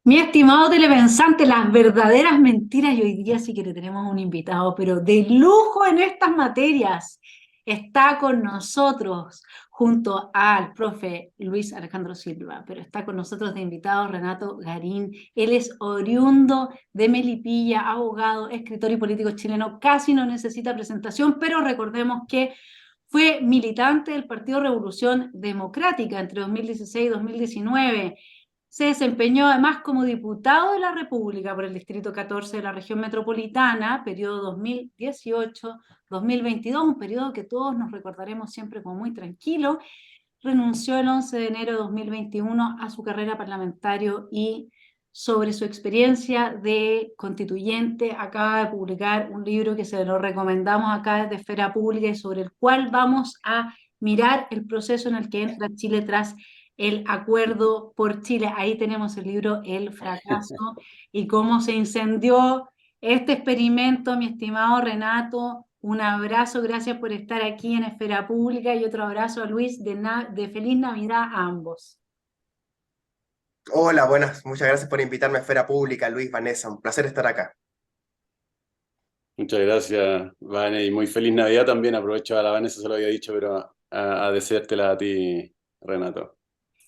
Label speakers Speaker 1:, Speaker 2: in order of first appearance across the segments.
Speaker 1: Mi estimado telepensante, las verdaderas mentiras, y hoy día sí que le tenemos un invitado, pero de lujo en estas materias. Está con nosotros, junto al profe Luis Alejandro Silva, pero está con nosotros de invitado Renato Garín. Él es oriundo de Melipilla, abogado, escritor y político chileno. Casi no necesita presentación, pero recordemos que fue militante del Partido Revolución Democrática entre 2016 y 2019. Se desempeñó además como diputado de la República por el Distrito 14 de la región metropolitana, periodo 2018-2022, un periodo que todos nos recordaremos siempre como muy tranquilo. Renunció el 11 de enero de 2021 a su carrera parlamentaria y sobre su experiencia de constituyente acaba de publicar un libro que se lo recomendamos acá desde Esfera Pública y sobre el cual vamos a mirar el proceso en el que entra Chile tras el acuerdo por Chile. Ahí tenemos el libro El fracaso y cómo se incendió este experimento, mi estimado Renato. Un abrazo, gracias por estar aquí en Esfera Pública y otro abrazo a Luis de Feliz Navidad a ambos.
Speaker 2: Hola, buenas. Muchas gracias por invitarme a Esfera Pública, Luis, Vanessa. Un placer estar acá.
Speaker 3: Muchas gracias, Vane, y muy feliz Navidad también. Aprovecho a la Vanessa, se lo había dicho, pero a deseártela a ti, Renato.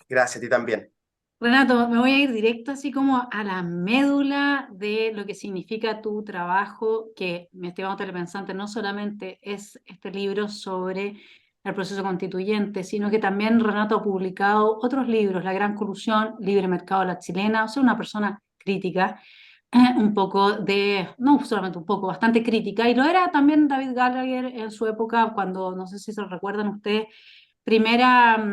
Speaker 2: Gracias, a ti también.
Speaker 1: Renato, me voy a ir directo así como a la médula de lo que significa tu trabajo, que mi estimado telepensante no solamente es este libro sobre el proceso constituyente, sino que también Renato ha publicado otros libros, La Gran Colusión, Libre Mercado a la Chilena, o sea, una persona crítica, un poco de, no solamente un poco, bastante crítica, y lo era también David Gallagher en su época, cuando, no sé si se recuerdan ustedes, primera...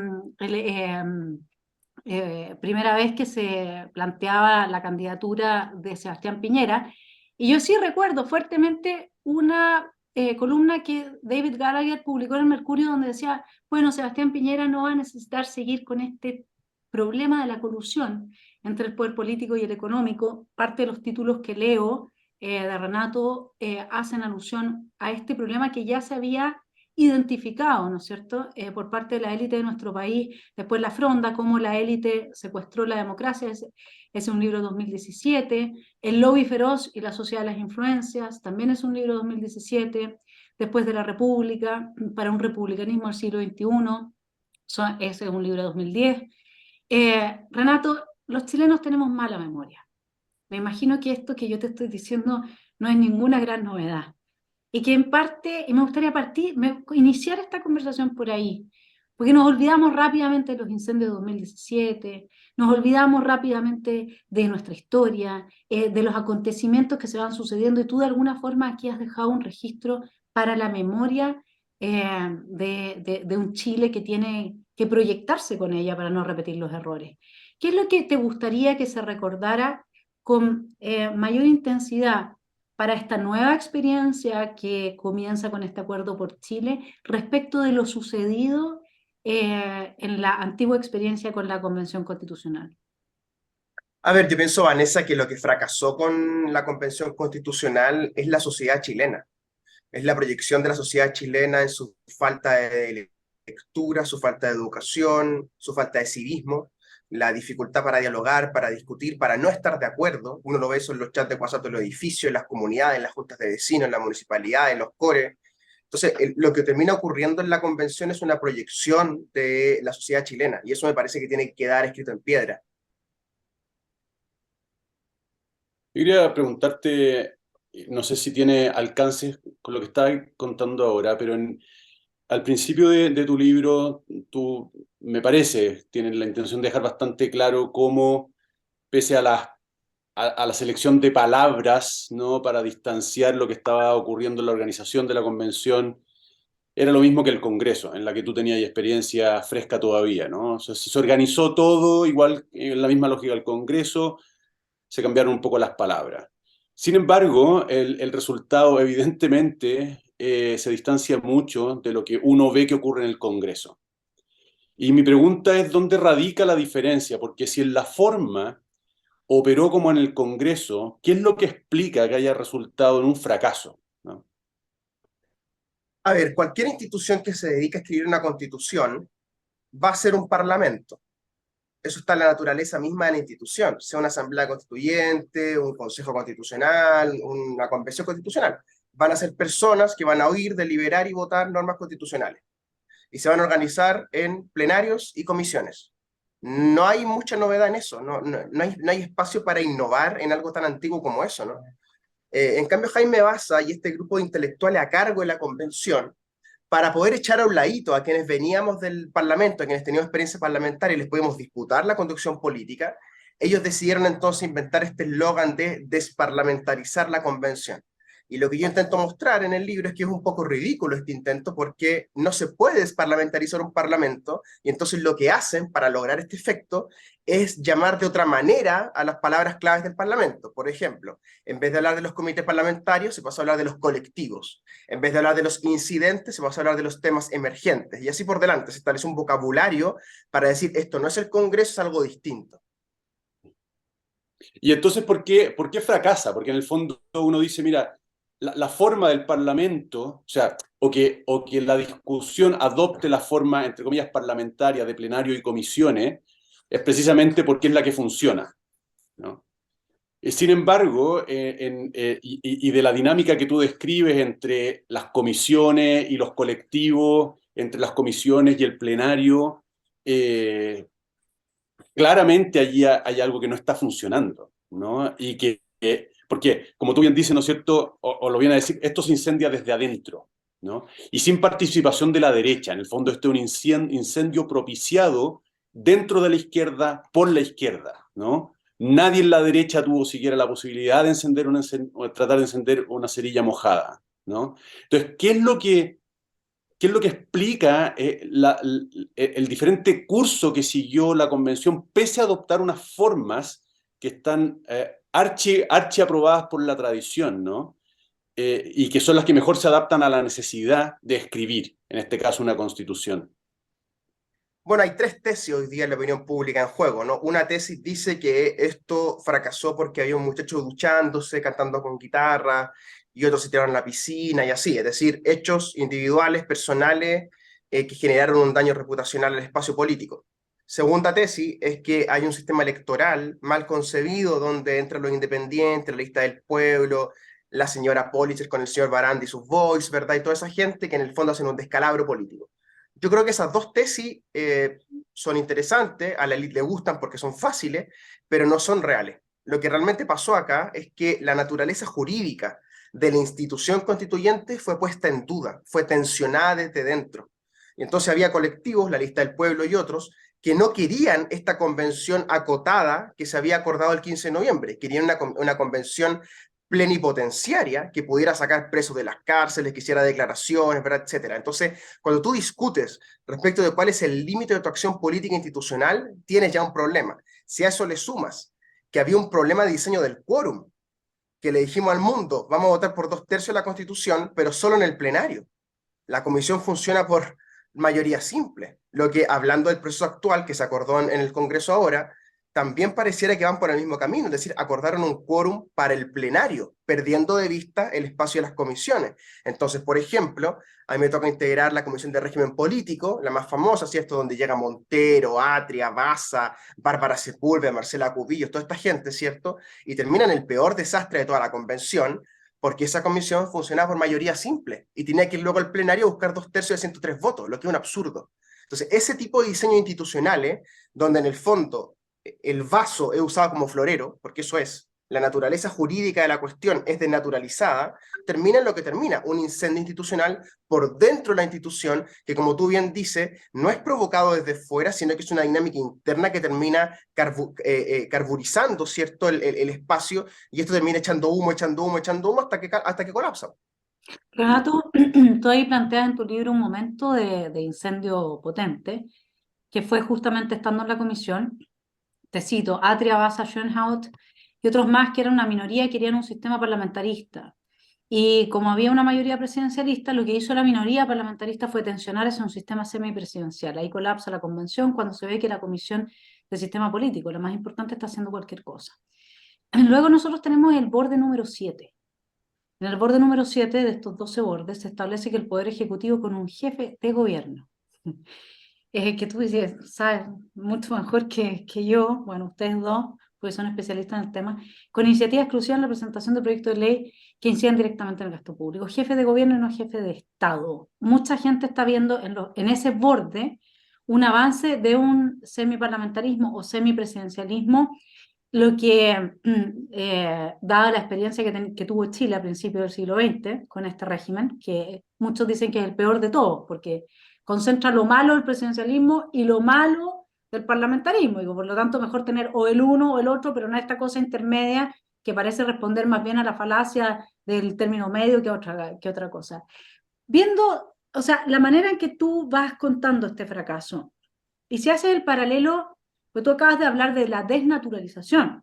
Speaker 1: primera vez que se planteaba la candidatura de Sebastián Piñera. Y yo sí recuerdo fuertemente una columna que David Gallagher publicó en el Mercurio donde decía, bueno, Sebastián Piñera no va a necesitar seguir con este problema de la colusión entre el poder político y el económico. Parte de los títulos que leo de Renato hacen alusión a este problema que ya se había identificado, ¿no es cierto?, por parte de la élite de nuestro país. Después La Fronda, cómo la élite secuestró la democracia, es un libro de 2017. El lobby feroz y la sociedad de las influencias, también es un libro de 2017. Después de la República, para un republicanismo del siglo XXI, ese es un libro de 2010. Renato, los chilenos tenemos mala memoria. Me imagino que esto que yo te estoy diciendo no es ninguna gran novedad. Y que en parte, y me gustaría iniciar esta conversación por ahí, porque nos olvidamos rápidamente de los incendios de 2017, nos olvidamos rápidamente de nuestra historia, de los acontecimientos que se van sucediendo, y tú de alguna forma aquí has dejado un registro para la memoria de un Chile que tiene que proyectarse con ella para no repetir los errores. ¿Qué es lo que te gustaría que se recordara con mayor intensidad para esta nueva experiencia que comienza con este acuerdo por Chile respecto de lo sucedido en la antigua experiencia con la Convención Constitucional?
Speaker 2: A ver, yo pienso, Vanessa, que lo que fracasó con la Convención Constitucional es la sociedad chilena. Es la proyección de la sociedad chilena en su falta de lectura, su falta de educación, su falta de civismo, la dificultad para dialogar, para discutir, para no estar de acuerdo. Uno lo ve eso en los chats de WhatsApp de los edificios, en las comunidades, en las juntas de vecinos, en la municipalidad, en los cores. Entonces, lo que termina ocurriendo en la convención es una proyección de la sociedad chilena, y eso me parece que tiene que quedar escrito en piedra.
Speaker 3: Yo quería preguntarte, no sé si tiene alcances con lo que estás contando ahora, pero al principio de tu libro, tú, me parece, tienes la intención de dejar bastante claro cómo, pese a la selección de palabras, ¿no? Para distanciar lo que estaba ocurriendo en la organización de la convención, era lo mismo que el Congreso, en la que tú tenías experiencia fresca todavía, ¿no? O sea, se organizó todo igual, en la misma lógica del Congreso, se cambiaron un poco las palabras. Sin embargo, el resultado evidentemente se distancia mucho de lo que uno ve que ocurre en el Congreso. Y mi pregunta es, ¿dónde radica la diferencia? Porque si en la forma operó como en el Congreso, ¿qué es lo que explica que haya resultado en un fracaso? ¿No?
Speaker 2: A ver, cualquier institución que se dedique a escribir una constitución va a ser un parlamento. eso está en la naturaleza misma de la institución, sea una asamblea constituyente, un consejo constitucional, una convención constitucional. Van a ser personas que van a oír, deliberar y votar normas constitucionales. Y se van a organizar en plenarios y comisiones. No hay mucha novedad en eso, no hay espacio para innovar en algo tan antiguo como eso, ¿no? En cambio, Jaime Baza y este grupo de intelectuales a cargo de la convención, para poder echar a un ladito a quienes veníamos del Parlamento, a quienes teníamos experiencia parlamentaria y les podíamos disputar la conducción política, ellos decidieron entonces inventar este eslogan de desparlamentarizar la convención. Y lo que yo intento mostrar en el libro es que es un poco ridículo este intento porque no se puede desparlamentarizar un parlamento y entonces lo que hacen para lograr este efecto es llamar de otra manera a las palabras claves del parlamento. Por ejemplo, en vez de hablar de los comités parlamentarios, se pasó a hablar de los colectivos. En vez de hablar de los incidentes, se pasó a hablar de los temas emergentes. Y así por delante se establece un vocabulario para decir esto no es el Congreso, es algo distinto.
Speaker 3: Y entonces, por qué fracasa? Porque en el fondo uno dice, mira, la forma del Parlamento, o sea, o que la discusión adopte la forma, entre comillas, parlamentaria de plenario y comisiones, es precisamente porque es la que funciona, ¿no? Sin embargo, y de la dinámica que tú describes entre las comisiones y los colectivos, entre las comisiones y el plenario, claramente allí hay algo que no está funcionando, ¿no? Y porque, como tú bien dices, ¿no es cierto? O lo viene a decir, esto se incendia desde adentro, ¿no? Y sin participación de la derecha. En el fondo, este es un incendio propiciado dentro de la izquierda por la izquierda, ¿no? Nadie en la derecha tuvo siquiera la posibilidad de o tratar de encender una cerilla mojada, ¿no? Entonces, ¿qué es lo que explica el diferente curso que siguió la convención, pese a adoptar unas formas que están archi aprobadas por la tradición, ¿no? Y que son las que mejor se adaptan a la necesidad de escribir, en este caso una constitución?
Speaker 2: Bueno, hay tres tesis hoy día en la opinión pública en juego, ¿no? Una tesis dice que esto fracasó porque había un muchacho duchándose, cantando con guitarra, y otros se tiraron a la piscina y así, es decir, hechos individuales, personales, que generaron un daño reputacional al espacio político. Segunda tesis es que hay un sistema electoral mal concebido donde entran los independientes, la lista del pueblo, la señora Pólitzer con el señor Barandi y sus boys, ¿verdad? Y toda esa gente que en el fondo hacen un descalabro político. Yo creo que esas dos tesis son interesantes, a la élite le gustan porque son fáciles, pero no son reales. Lo que realmente pasó acá es que la naturaleza jurídica de la institución constituyente fue puesta en duda, fue tensionada desde dentro. Y entonces había colectivos, la lista del pueblo y otros, que no querían esta convención acotada que se había acordado el 15 de noviembre, querían una convención plenipotenciaria que pudiera sacar presos de las cárceles, que hiciera declaraciones, ¿verdad? Etcétera. Entonces, cuando tú discutes respecto de cuál es el límite de tu acción política institucional, tienes ya un problema. Si a eso le sumas que había un problema de diseño del quórum, que le dijimos al mundo, vamos a votar por 2/3 de la Constitución, pero solo en el plenario. La comisión funciona por mayoría simple, lo que, hablando del proceso actual que se acordó en el Congreso ahora, también pareciera que van por el mismo camino, es decir, acordaron un quórum para el plenario, perdiendo de vista el espacio de las comisiones. Entonces, por ejemplo, a mí me toca integrar la Comisión de Régimen Político, la más famosa, ¿cierto? Donde llega Montero, Atria, Baza, Bárbara Sepúlveda, Marcela Cubillos, toda esta gente, ¿cierto? Y termina en el peor desastre de toda la convención, porque esa comisión funcionaba por mayoría simple y tenía que ir luego al plenario a buscar 2/3 de 103 votos, lo que es un absurdo. Entonces, ese tipo de diseños institucionales, donde en el fondo el vaso es usado como florero, porque eso es, la naturaleza jurídica de la cuestión es desnaturalizada, termina en lo que termina, un incendio institucional por dentro de la institución, que como tú bien dices, no es provocado desde fuera, sino que es una dinámica interna que termina carburizando, ¿cierto?, el espacio, y esto termina echando humo, echando humo, echando humo, hasta que colapsa.
Speaker 1: Renato, tú ahí planteas en tu libro un momento de incendio potente, que fue justamente estando en la comisión. Te cito, Atria, Baza, Schoenhaut y otros más que eran una minoría y querían un sistema parlamentarista. Y como había una mayoría presidencialista, lo que hizo la minoría parlamentarista fue tensionar hacia un sistema semipresidencial. Ahí colapsa la convención cuando se ve que la comisión del sistema político, la más importante, está haciendo cualquier cosa. Luego nosotros tenemos el borde número 7. En el borde número 7 de estos 12 bordes se establece que el Poder Ejecutivo con un jefe de gobierno. Que tú dices, sabes mucho mejor que yo, bueno, ustedes dos, porque son especialistas en el tema, con iniciativa exclusiva en la presentación de proyectos de ley que inciden directamente en el gasto público. Jefe de gobierno y no jefe de Estado. Mucha gente está viendo en ese borde un avance de un semiparlamentarismo o semipresidencialismo, lo que, dada la experiencia que tuvo Chile a principios del siglo XX con este régimen, que muchos dicen que es el peor de todos, porque concentra lo malo del presidencialismo y lo malo del parlamentarismo, y por lo tanto mejor tener o el uno o el otro, pero no esta cosa intermedia que parece responder más bien a la falacia del término medio que otra cosa. Viendo, o sea, la manera en que tú vas contando este fracaso, y si haces el paralelo, pues tú acabas de hablar de la desnaturalización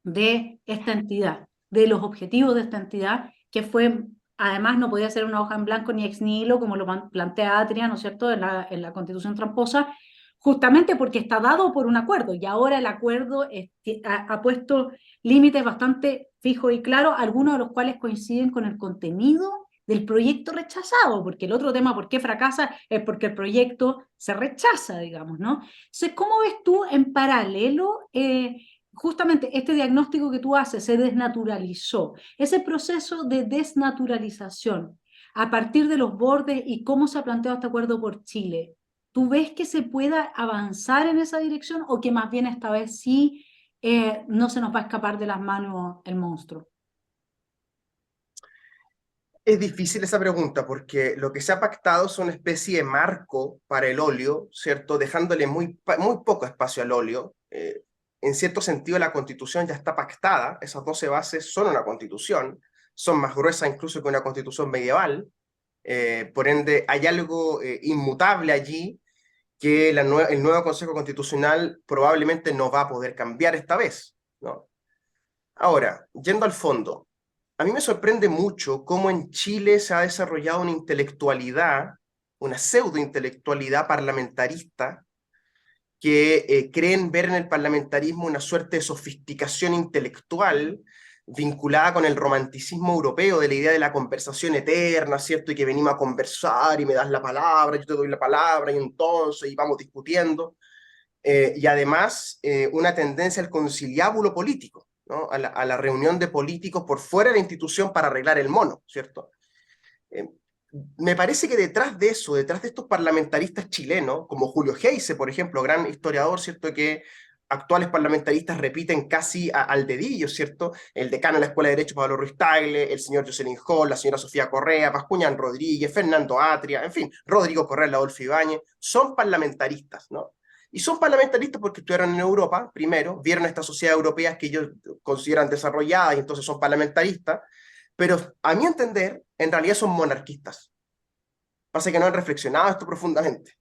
Speaker 1: de esta entidad, de los objetivos de esta entidad, que fue, además no podía ser una hoja en blanco ni ex nihilo, como lo plantea Atria, ¿no es cierto?, en la Constitución tramposa, justamente porque está dado por un acuerdo, y ahora el acuerdo ha puesto límites bastante fijos y claros, algunos de los cuales coinciden con el contenido del proyecto rechazado, porque el otro tema, ¿por qué fracasa? Es porque el proyecto se rechaza, digamos, ¿no? Entonces, ¿cómo ves tú en paralelo justamente este diagnóstico que tú haces? Se desnaturalizó. Ese proceso de desnaturalización a partir de los bordes y cómo se ha planteado este acuerdo por Chile, ¿tú ves que se pueda avanzar en esa dirección o que más bien esta vez sí no se nos va a escapar de las manos el monstruo?
Speaker 2: Es difícil esa pregunta porque lo que se ha pactado es una especie de marco para el óleo, ¿cierto? Dejándole muy poco espacio al óleo. En cierto sentido, la constitución ya está pactada, esas 12 bases son una constitución, son más gruesas incluso que una constitución medieval, por ende hay algo inmutable allí que el nuevo Consejo Constitucional probablemente no va a poder cambiar esta vez, ¿no? Ahora, yendo al fondo, a mí me sorprende mucho cómo en Chile se ha desarrollado una intelectualidad, una pseudo-intelectualidad parlamentarista, que creen ver en el parlamentarismo una suerte de sofisticación intelectual vinculada con el romanticismo europeo de la idea de la conversación eterna, ¿cierto? Y que venimos a conversar y me das la palabra, yo te doy la palabra y entonces y vamos discutiendo. Y además una tendencia al conciliábulo político, ¿no? A la reunión de políticos por fuera de la institución para arreglar el mono, ¿cierto? Eh, Me parece que detrás de eso, detrás de estos parlamentaristas chilenos, como Julio Geise, por ejemplo, gran historiador, ¿cierto?, que actuales parlamentaristas repiten casi al dedillo, ¿cierto? El decano de la Escuela de Derecho, Pablo Ruiz Tagle, el señor Jocelyn Hall, la señora Sofía Correa, Bascuñán Rodríguez, Fernando Atria, en fin, Rodrigo Correa, Adolfo Ibáñez, son parlamentaristas, ¿no? Y son parlamentaristas porque estuvieron en Europa, primero, vieron estas sociedades europeas que ellos consideran desarrolladas y entonces son parlamentaristas, pero a mi entender, en realidad son monarquistas. Pasa que no han reflexionado esto profundamente,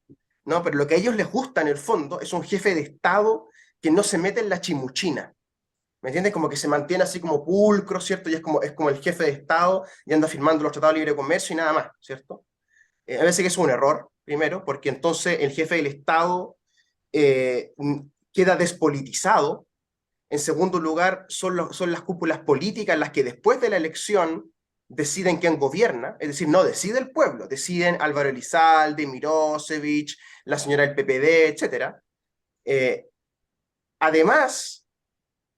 Speaker 2: ¿no? Pero lo que a ellos les gusta en el fondo es un jefe de Estado que no se mete en la chimuchina, ¿me entiendes? Como que se mantiene así como pulcro, ¿cierto? Y es como el jefe de Estado y anda firmando los tratados de libre comercio y nada más, ¿cierto? A veces que es un error, primero, porque entonces el jefe del Estado eh, queda despolitizado. En segundo lugar, son las cúpulas políticas las que después de la elección deciden quién gobierna, es decir, no decide el pueblo, deciden Álvaro Elizalde, Mirosevic, la señora del PPD, etc. Eh, Además,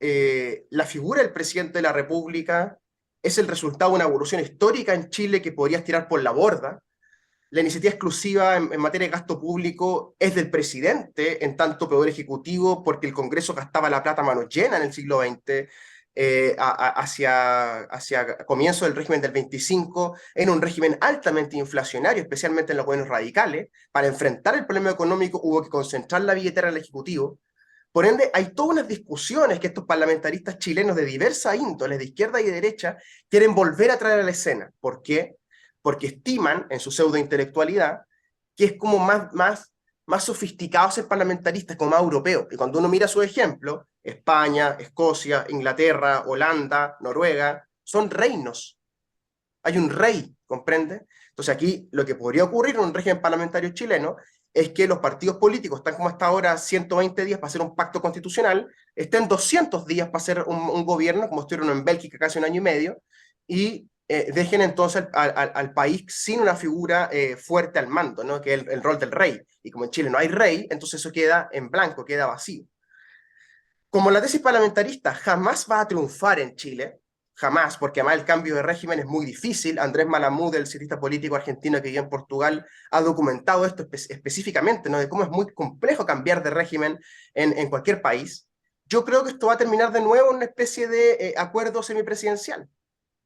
Speaker 2: la figura del presidente de la República es el resultado de una evolución histórica en Chile que podrías tirar por la borda. La iniciativa exclusiva en materia de gasto público es del presidente, en tanto poder ejecutivo, porque el Congreso gastaba la plata a mano llena en el siglo XX, hacia comienzo del régimen del 25, en un régimen altamente inflacionario, especialmente en los gobiernos radicales. Para enfrentar el problema económico hubo que concentrar la billetera en el Ejecutivo. Por ende, hay todas unas discusiones que estos parlamentaristas chilenos de diversas índoles, de izquierda y de derecha, quieren volver a traer a la escena. ¿Por qué? Porque estiman en su pseudointelectualidad que es como más sofisticado ser parlamentarista, como más europeo. Y cuando uno mira su ejemplo, España, Escocia, Inglaterra, Holanda, Noruega, son reinos. Hay un rey, ¿comprende? Entonces aquí lo que podría ocurrir en un régimen parlamentario chileno es que los partidos políticos están como hasta ahora 120 días para hacer un pacto constitucional, estén 200 días para hacer un gobierno, como estuvieron en Bélgica casi un año y medio, y dejen entonces al país sin una figura fuerte al mando, ¿no? Que es el rol del rey. Y como en Chile no hay rey, entonces eso queda en blanco, queda vacío. Como la tesis parlamentarista jamás va a triunfar en Chile, jamás, porque además el cambio de régimen es muy difícil. Andrés Malamud, el cientista político argentino que vive en Portugal, ha documentado esto específicamente, ¿no? De cómo es muy complejo cambiar de régimen en cualquier país. Yo creo que esto va a terminar de nuevo en una especie de acuerdo semipresidencial,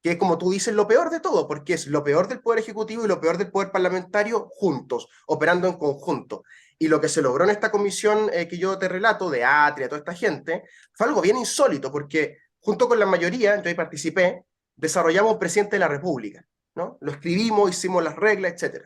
Speaker 2: que es, como tú dices, lo peor de todo, porque es lo peor del poder ejecutivo y lo peor del poder parlamentario juntos, operando en conjunto. Y lo que se logró en esta comisión que yo te relato, de Atria, toda esta gente, fue algo bien insólito, porque junto con la mayoría, yo ahí participé, desarrollamos un presidente de la República, ¿no? Lo escribimos, hicimos las reglas, etc.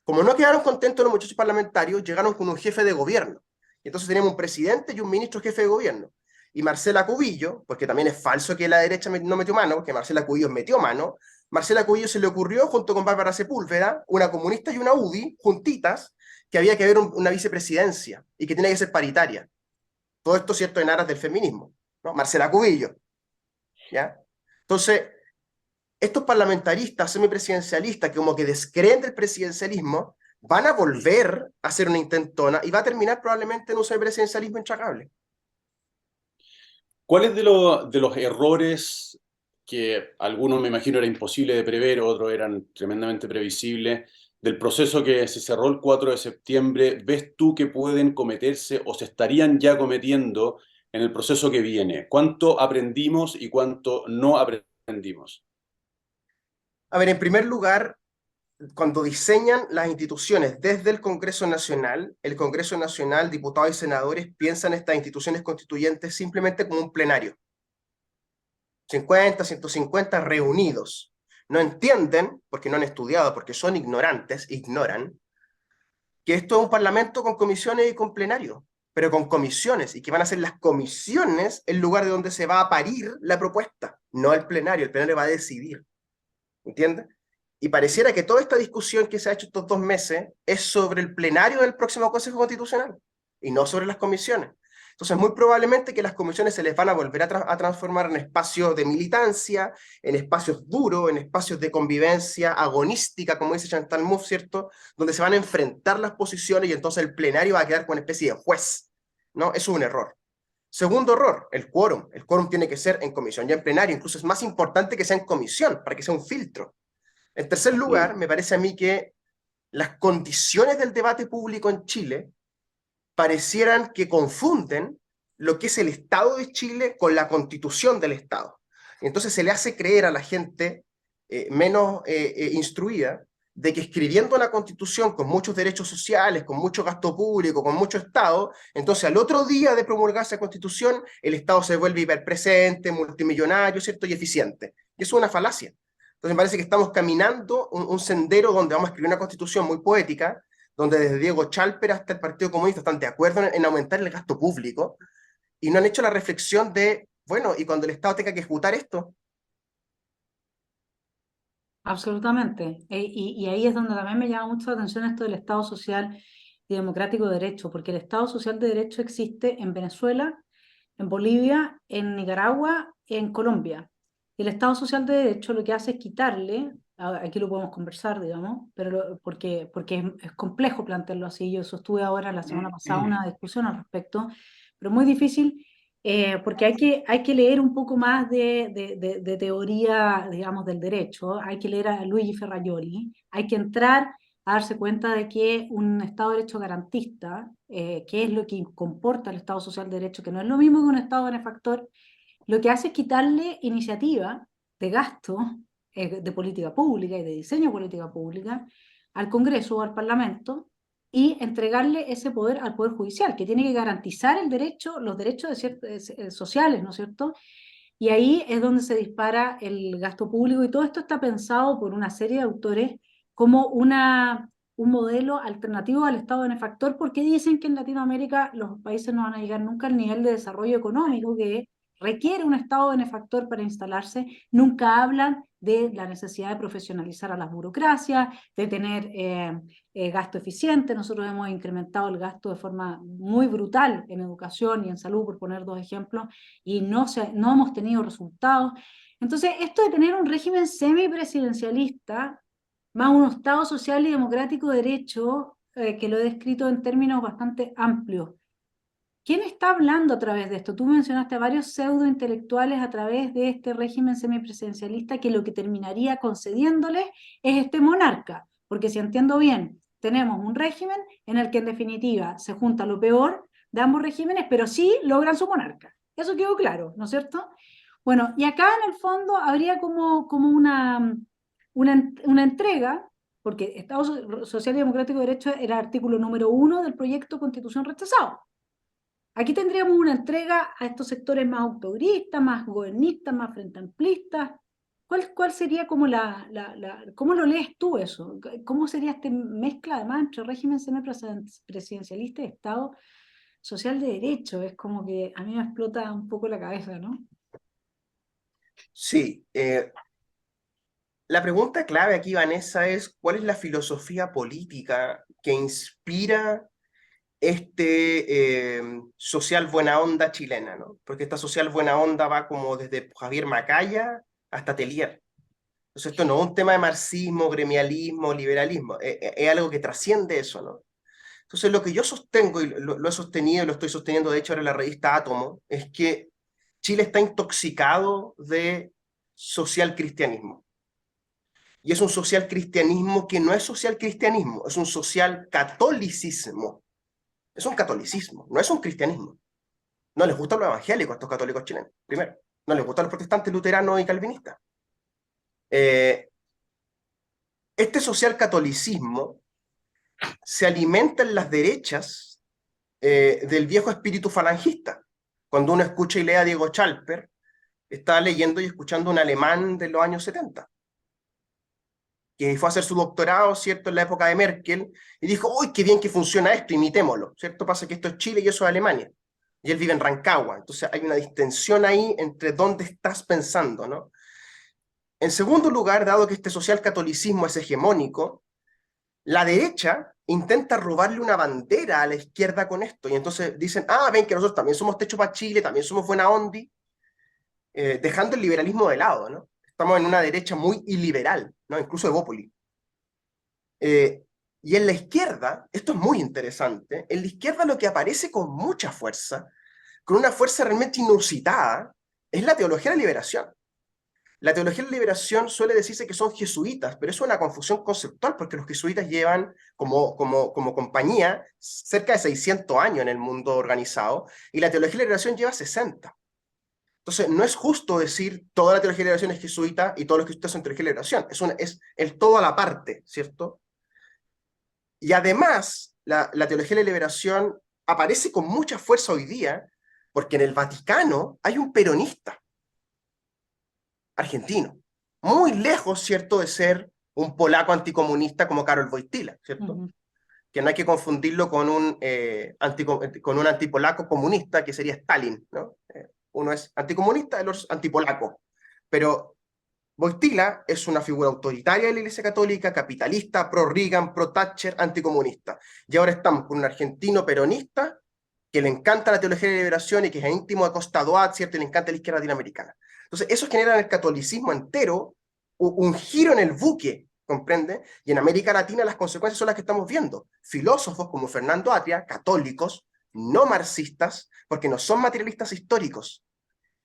Speaker 2: Como no quedaron contentos los muchachos parlamentarios, llegaron con un jefe de gobierno. Y entonces teníamos un presidente y un ministro jefe de gobierno. Y Marcela Cubillo, porque también es falso que la derecha no metió mano, porque Marcela Cubillo metió mano, Marcela Cubillo se le ocurrió, junto con Bárbara Sepúlveda, una comunista y una UDI, juntitas, que había que haber una vicepresidencia y que tenía que ser paritaria. Todo esto, cierto, en aras del feminismo, ¿no? Marcela Cubillo, ¿ya? Entonces, estos parlamentaristas semipresidencialistas que como que descreen del presidencialismo van a volver a hacer una intentona y va a terminar probablemente en un semipresidencialismo intragable.
Speaker 3: ¿Cuáles de los errores que algunos me imagino era imposible de prever, otros eran tremendamente previsibles, del proceso que se cerró el 4 de septiembre, ves tú que pueden cometerse o se estarían ya cometiendo en el proceso que viene? ¿Cuánto aprendimos y cuánto no aprendimos?
Speaker 2: A ver, en primer lugar, cuando diseñan las instituciones desde el Congreso Nacional, diputados y senadores piensan estas instituciones constituyentes simplemente como un plenario. 50, 150 reunidos. No entienden, porque no han estudiado, porque son ignorantes, ignoran, que esto es un parlamento con comisiones y con plenario, pero con comisiones, y que van a ser las comisiones el lugar de donde se va a parir la propuesta, no el plenario va a decidir, ¿entiendes? Y pareciera que toda esta discusión que se ha hecho estos 2 meses es sobre el plenario del próximo Consejo Constitucional, y no sobre las comisiones. Entonces, muy probablemente que las comisiones se les van a volver a transformar en espacios de militancia, en espacios duros, en espacios de convivencia agonística, como dice Chantal Mouffe, ¿cierto? Donde se van a enfrentar las posiciones y entonces el plenario va a quedar como una especie de juez, ¿no? Eso es un error. Segundo error, el quórum. El quórum tiene que ser en comisión, ya en plenario. Incluso es más importante que sea en comisión, para que sea un filtro. En tercer lugar, me parece a mí que las condiciones del debate público en Chile parecieran que confunden lo que es el Estado de Chile con la Constitución del Estado. Entonces se le hace creer a la gente menos instruida de que escribiendo una Constitución con muchos derechos sociales, con mucho gasto público, con mucho Estado, entonces al otro día de promulgarse la Constitución, el Estado se vuelve hiperpresente, multimillonario, ¿cierto? Y eficiente. Y eso es una falacia. Entonces me parece que estamos caminando un sendero donde vamos a escribir una Constitución muy poética, donde desde Diego Chalper hasta el Partido Comunista están de acuerdo en aumentar el gasto público y no han hecho la reflexión de, bueno, y cuando el Estado tenga que ejecutar esto.
Speaker 1: Absolutamente. Y ahí es donde también me llama mucho la atención esto del Estado social y democrático de derecho, porque el Estado social de derecho existe en Venezuela, en Bolivia, en Nicaragua, en Colombia. Y el Estado social de derecho lo que hace es quitarle, aquí lo podemos conversar, digamos, pero porque es complejo plantearlo así. Yo sostuve ahora la semana pasada una discusión al respecto, pero muy difícil porque hay que leer un poco más de teoría, digamos, del derecho, hay que leer a Luigi Ferrajoli, hay que entrar a darse cuenta de que un Estado de Derecho garantista, que es lo que comporta el Estado Social de Derecho, que no es lo mismo que un Estado benefactor, lo que hace es quitarle iniciativa de gasto de política pública y de diseño de política pública al Congreso o al Parlamento y entregarle ese poder al Poder Judicial, que tiene que garantizar el derecho, los derechos sociales, ¿no es cierto? Y ahí es donde se dispara el gasto público y todo esto está pensado por una serie de autores como un modelo alternativo al Estado benefactor, porque dicen que en Latinoamérica los países no van a llegar nunca al nivel de desarrollo económico que requiere un Estado benefactor para instalarse. Nunca hablan de la necesidad de profesionalizar a las burocracias, de tener gasto eficiente. Nosotros hemos incrementado el gasto de forma muy brutal en educación y en salud, por poner dos ejemplos, y no hemos tenido resultados. Entonces, esto de tener un régimen semipresidencialista, más un Estado social y democrático de derecho, que lo he descrito en términos bastante amplios. ¿Quién está hablando a través de esto? Tú mencionaste a varios pseudointelectuales a través de este régimen semipresidencialista que lo que terminaría concediéndoles es este monarca, porque si entiendo bien, tenemos un régimen en el que en definitiva se junta lo peor de ambos regímenes, pero sí logran su monarca. Eso quedó claro, ¿no es cierto? Bueno, y acá en el fondo habría como una entrega, porque Estado Social y Democrático de Derecho era el artículo número 1 del proyecto de Constitución rechazado. Aquí tendríamos una entrega a estos sectores más autoristas, más gobernistas, más frente amplistas. ¿Cuál sería como cómo lo lees tú eso? ¿Cómo sería esta mezcla además entre régimen semipresidencialista y Estado social de derecho? Es como que a mí me explota un poco la cabeza, ¿no?
Speaker 2: Sí, la pregunta clave aquí, Vanessa, es ¿cuál es la filosofía política que inspira social buena onda chilena, ¿no? Porque esta social buena onda va como desde Javier Macaya hasta Tellier. Entonces esto no es un tema de marxismo, gremialismo, liberalismo, es algo que trasciende eso, ¿no? Entonces lo que yo sostengo, y lo he sostenido y lo estoy sosteniendo de hecho ahora en la revista Átomo, es que Chile está intoxicado de social cristianismo. Y es un social cristianismo que no es social cristianismo, es un social catolicismo. Es un catolicismo, no es un cristianismo. No les gustan los evangélicos a estos católicos chilenos, primero. No les gustan los protestantes luteranos y calvinistas. Este social catolicismo se alimenta en las derechas del viejo espíritu falangista. Cuando uno escucha y lee a Diego Chalper, está leyendo y escuchando un alemán de los años 70, que fue a hacer su doctorado, ¿cierto?, en la época de Merkel, y dijo, ¡uy, qué bien que funciona esto, imitémoslo! ¿Cierto? Pasa que esto es Chile y eso es Alemania. Y él vive en Rancagua, entonces hay una distensión ahí entre dónde estás pensando, ¿no? En segundo lugar, dado que este social catolicismo es hegemónico, la derecha intenta robarle una bandera a la izquierda con esto, y entonces dicen, ven que nosotros también somos techo para Chile, también somos buena ondi, dejando el liberalismo de lado, ¿no? Estamos en una derecha muy iliberal, ¿no? Incluso Evópoli. Y en la izquierda, esto es muy interesante, en la izquierda lo que aparece con mucha fuerza, con una fuerza realmente inusitada, es la teología de la liberación. La teología de la liberación suele decirse que son jesuitas, pero es una confusión conceptual, porque los jesuitas llevan como compañía cerca de 600 años en el mundo organizado, y la teología de la liberación lleva 60. Entonces, no es justo decir toda la teología de la liberación es jesuita y todos los jesuitas son teología de la liberación. Es el todo a la parte, ¿cierto? Y además, la teología de la liberación aparece con mucha fuerza hoy día, porque en el Vaticano hay un peronista argentino, muy lejos, ¿cierto?, de ser un polaco anticomunista como Karol Wojtyła, ¿cierto? Que no hay que confundirlo con un antipolaco comunista que sería Stalin, ¿no? Uno es anticomunista, el otro es antipolaco. Pero Wojtyła es una figura autoritaria de la Iglesia Católica, capitalista, pro-Reagan, pro-Thatcher, anticomunista. Y ahora estamos con un argentino peronista que le encanta la teología de la liberación y que es íntimo de Costa Doat, ¿cierto? Y le encanta la izquierda latinoamericana. Entonces, eso genera en el catolicismo entero un giro en el buque, ¿comprende? Y en América Latina las consecuencias son las que estamos viendo. Filósofos como Fernando Atria, católicos, no marxistas, porque no son materialistas históricos,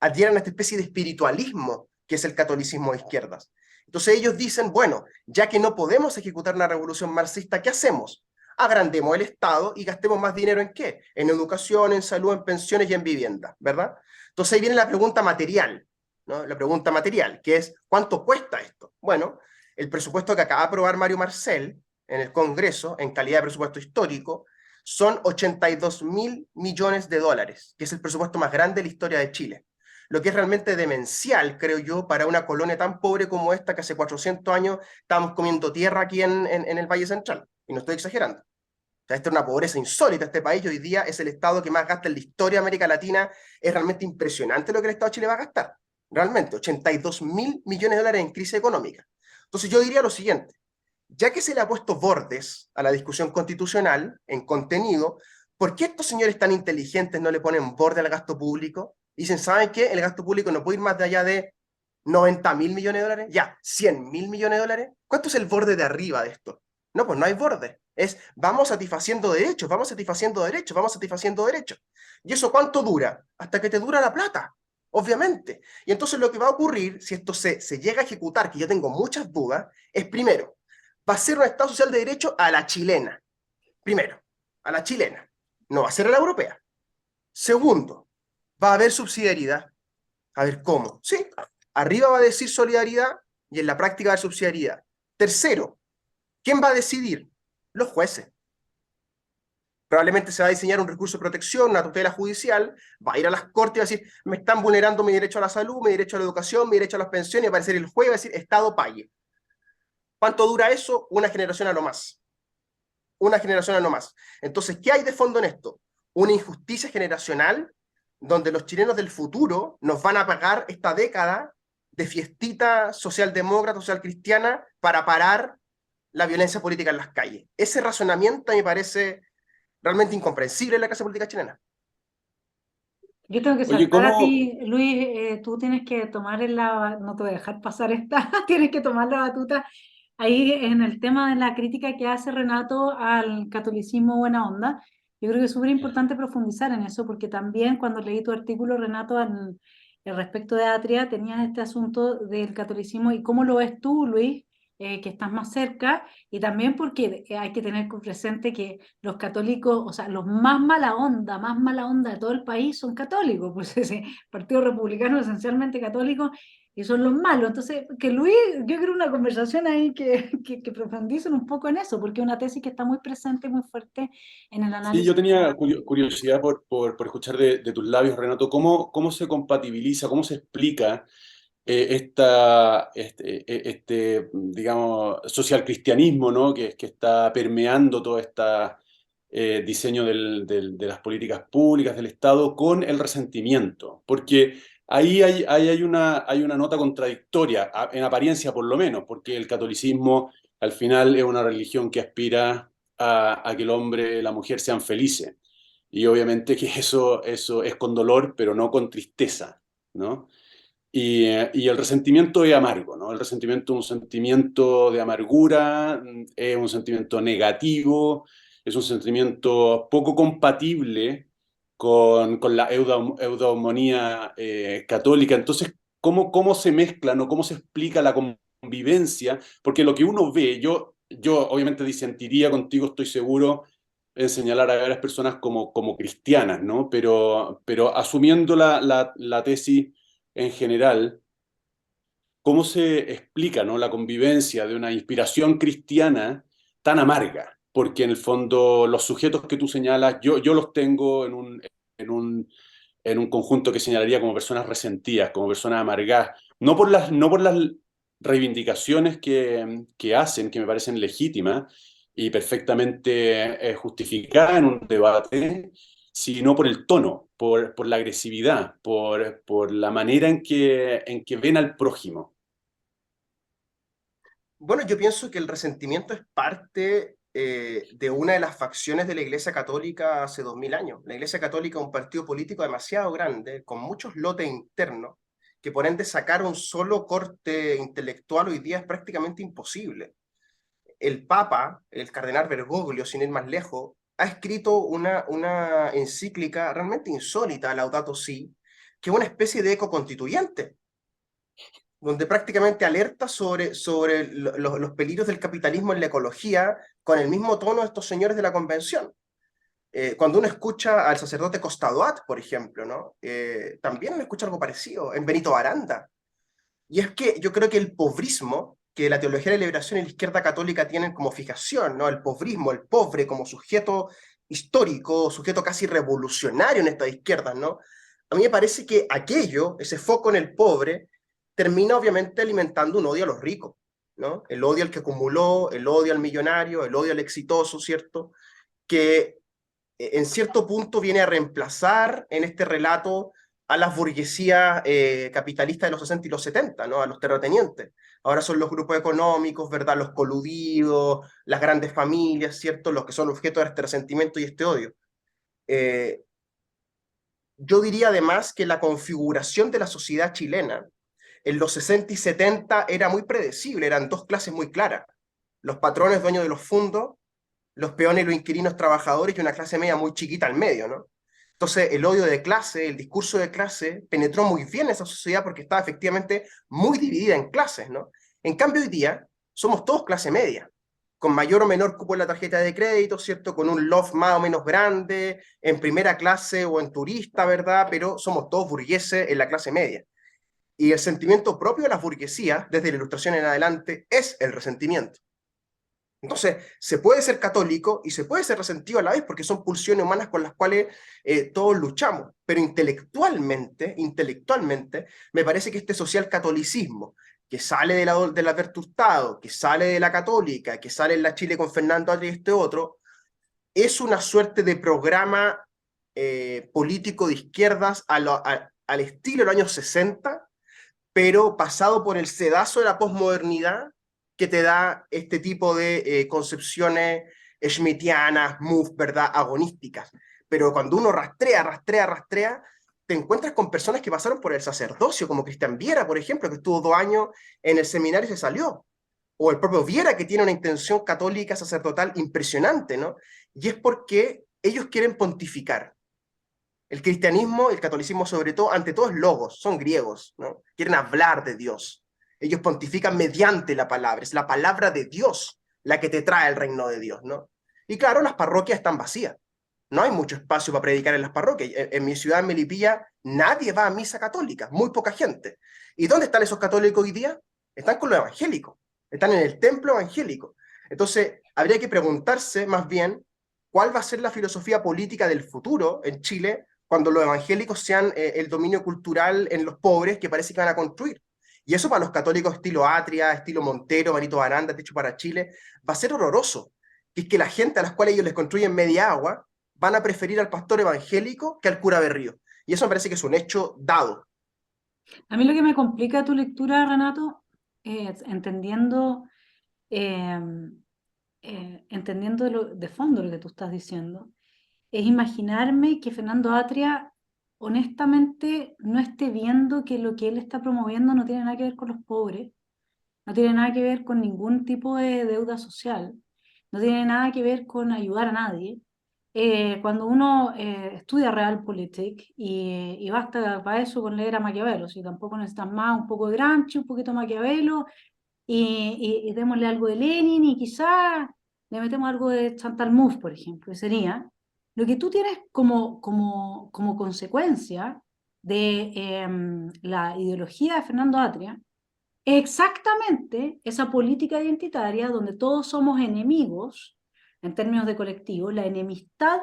Speaker 2: adhieren a esta especie de espiritualismo que es el catolicismo de izquierdas. Entonces ellos dicen, bueno, ya que no podemos ejecutar una revolución marxista, ¿qué hacemos? Agrandemos el Estado y gastemos más dinero ¿en qué? En educación, en salud, en pensiones y en vivienda, ¿verdad? Entonces ahí viene la pregunta material, ¿no? La pregunta material, que es, ¿cuánto cuesta esto? Bueno, el presupuesto que acaba de aprobar Mario Marcel en el Congreso, en calidad de presupuesto histórico, son 82.000 millones de dólares, que es el presupuesto más grande de la historia de Chile. Lo que es realmente demencial, creo yo, para una colonia tan pobre como esta, que hace 400 años estábamos comiendo tierra aquí en el Valle Central, y no estoy exagerando. O sea, esta es una pobreza insólita este país, y hoy día es el Estado que más gasta en la historia de América Latina. Es realmente impresionante lo que el Estado de Chile va a gastar, realmente, 82.000 millones de dólares en crisis económica. Entonces yo diría lo siguiente, ya que se le ha puesto bordes a la discusión constitucional en contenido, ¿por qué estos señores tan inteligentes no le ponen borde al gasto público? Dicen, ¿saben qué? El gasto público no puede ir más de allá de ¿90.000 millones de dólares? Ya, ¿100.000 millones de dólares? ¿Cuánto es el borde de arriba de esto? No, pues no hay borde. Es vamos satisfaciendo derechos, vamos satisfaciendo derechos, vamos satisfaciendo derechos. ¿Y eso cuánto dura? Hasta que te dura la plata, obviamente. Y entonces lo que va a ocurrir, si esto se llega a ejecutar, que yo tengo muchas dudas, es primero, va a ser un Estado social de derecho a la chilena. Primero, a la chilena. No va a ser a la europea. Segundo, va a haber subsidiariedad. A ver, ¿cómo? Sí, arriba va a decir solidaridad y en la práctica va a haber subsidiariedad. Tercero, ¿quién va a decidir? Los jueces. Probablemente se va a diseñar un recurso de protección, una tutela judicial, va a ir a las cortes y va a decir, me están vulnerando mi derecho a la salud, mi derecho a la educación, mi derecho a las pensiones, y va a aparecer el juez y va a decir, Estado pague. ¿Cuánto dura eso? Una generación a lo más. Una generación a lo más. Entonces, ¿qué hay de fondo en esto? Una injusticia generacional donde los chilenos del futuro nos van a pagar esta década de fiestita socialdemócrata, social cristiana, para parar la violencia política en las calles. Ese razonamiento me parece realmente incomprensible en la clase política chilena.
Speaker 1: Yo tengo que
Speaker 3: Oye,
Speaker 1: saltar a
Speaker 3: ¿cómo?
Speaker 1: ti, Luis, tú tienes que tomar no te voy a dejar pasar esta, tienes que tomar la batuta ahí en el tema de la crítica que hace Renato al catolicismo buena onda. Yo creo que es súper importante profundizar en eso, porque también cuando leí tu artículo, Renato, respecto de Atria, tenías este asunto del catolicismo y cómo lo ves tú, Luis, que estás más cerca, y también porque hay que tener presente que los católicos, o sea, los más mala onda de todo el país son católicos, pues ese Partido Republicano es esencialmente católico y son los malos. Entonces, que Luis, yo creo una conversación ahí que profundicen un poco en eso, porque es una tesis que está muy presente, muy fuerte en el
Speaker 3: Sí,
Speaker 1: análisis.
Speaker 3: yo tenía curiosidad por escuchar de tus labios, Renato, ¿cómo se compatibiliza, cómo se explica digamos, social cristianismo, ¿no? Que está permeando todo este diseño de las políticas públicas del Estado con el resentimiento? Porque ahí hay una nota contradictoria, en apariencia por lo menos, porque el catolicismo al final es una religión que aspira a que el hombre y la mujer sean felices. Y obviamente que eso es con dolor, pero no con tristeza, ¿no? Y el resentimiento es amargo, ¿no? El resentimiento es un sentimiento de amargura, es un sentimiento negativo, es un sentimiento poco compatible con la eudaemonía católica. Entonces, ¿cómo se mezclan o cómo se explica la convivencia? Porque lo que uno ve, yo obviamente disentiría contigo, estoy seguro, en señalar a varias personas como cristianas, ¿no? Pero asumiendo la tesis en general, cómo se explica, ¿no? La convivencia de una inspiración cristiana tan amarga, porque en el fondo los sujetos que tú señalas, yo los tengo en un, en un conjunto que señalaría como personas resentidas, como personas amargadas, no por las reivindicaciones que hacen, que me parecen legítimas y perfectamente justificadas en un debate, sino por el tono, por la agresividad, por la manera en que ven al prójimo.
Speaker 2: Bueno, yo pienso que el resentimiento es parte de una de las facciones de la Iglesia Católica hace 2000 años. La Iglesia Católica es un partido político demasiado grande, con muchos lotes internos, que por ende sacar un solo corte intelectual hoy día es prácticamente imposible. El Papa, el cardenal Bergoglio, sin ir más lejos, ha escrito una encíclica realmente insólita, Laudato Si, que es una especie de eco constituyente donde prácticamente alerta sobre los peligros del capitalismo en la ecología con el mismo tono de estos señores de la convención. Cuando uno escucha al sacerdote Costadoat, por ejemplo, ¿no? También uno escucha algo parecido en Benito Aranda. Y es que yo creo que el pobrismo, que la teología de la liberación y la izquierda católica tienen como fijación, ¿no? El pobrismo, el pobre como sujeto histórico, sujeto casi revolucionario en estas izquierdas, ¿no? A mí me parece que aquello, ese foco en el pobre, termina obviamente alimentando un odio a los ricos, ¿no? El odio al que acumuló, el odio al millonario, el odio al exitoso, ¿cierto? Que en cierto punto viene a reemplazar en este relato a las burguesías capitalistas de los 60 y los 70, ¿no? A los terratenientes. Ahora son los grupos económicos, ¿verdad? Los coludidos, las grandes familias, ¿cierto? Los que son objeto de este resentimiento y este odio. Yo diría además que la configuración de la sociedad chilena En los 60 y 70 era muy predecible, eran dos clases muy claras. Los patrones dueños de los fondos, los peones y los inquilinos trabajadores y una clase media muy chiquita al medio, ¿no? Entonces el odio de clase, el discurso de clase, penetró muy bien en esa sociedad porque estaba efectivamente muy dividida en clases, ¿no? En cambio hoy día somos todos clase media, con mayor o menor cupo en la tarjeta de crédito, ¿cierto? Con un loft más o menos grande, en primera clase o en turista, ¿verdad? Pero somos todos burgueses en la clase media. Y el sentimiento propio de las burguesías, desde la Ilustración en adelante, es el resentimiento. Entonces, se puede ser católico y se puede ser resentido a la vez, porque son pulsiones humanas con las cuales todos luchamos. Pero intelectualmente, me parece que este social catolicismo, que sale de la Hurtado, que sale de la Católica, que sale en la Chile con Fernando Atria y este otro, es una suerte de programa político de izquierdas al estilo de los años 60, pero pasado por el sedazo de la posmodernidad que te da este tipo de concepciones schmittianas, MOVE, ¿verdad?, agonísticas. Pero cuando uno rastrea, te encuentras con personas que pasaron por el sacerdocio, como Cristian Viera, por ejemplo, que estuvo 2 años en el seminario y se salió. O el propio Viera, que tiene una intención católica sacerdotal impresionante, ¿no? Y es porque ellos quieren pontificar. El cristianismo, el catolicismo sobre todo, ante todo es logos, son griegos, ¿no? Quieren hablar de Dios. Ellos pontifican mediante la palabra, es la palabra de Dios la que te trae el reino de Dios, ¿no? Y claro, las parroquias están vacías, no hay mucho espacio para predicar en las parroquias. En mi ciudad, en Melipilla, nadie va a misa católica, muy poca gente. ¿Y dónde están esos católicos hoy día? Están con los evangélicos, están en el templo evangélico. Entonces, habría que preguntarse más bien cuál va a ser la filosofía política del futuro en Chile cuando los evangélicos sean el dominio cultural en los pobres que parece que van a construir. Y eso para los católicos estilo Atria, estilo Montero, Benito Aranda, Techo para Chile, va a ser horroroso. Que es que la gente a las cuales ellos les construyen media agua van a preferir al pastor evangélico que al cura Berrío. Y eso me parece que es un hecho dado.
Speaker 1: A mí lo que me complica tu lectura, Renato, es eh, entendiendo de fondo lo que tú estás diciendo, es imaginarme que Fernando Atria honestamente no esté viendo que lo que él está promoviendo no tiene nada que ver con los pobres, no tiene nada que ver con ningún tipo de deuda social, no tiene nada que ver con ayudar a nadie. Cuando uno estudia Realpolitik y basta para eso con leer a Maquiavelo, si tampoco necesitas más, un poco de Gramsci, un poquito de Maquiavelo, y démosle algo de Lenin y quizás le metemos algo de Chantal Mouffe, por ejemplo, y sería lo que tú tienes como consecuencia de la ideología de Fernando Atria, es exactamente esa política identitaria donde todos somos enemigos en términos de colectivo. La enemistad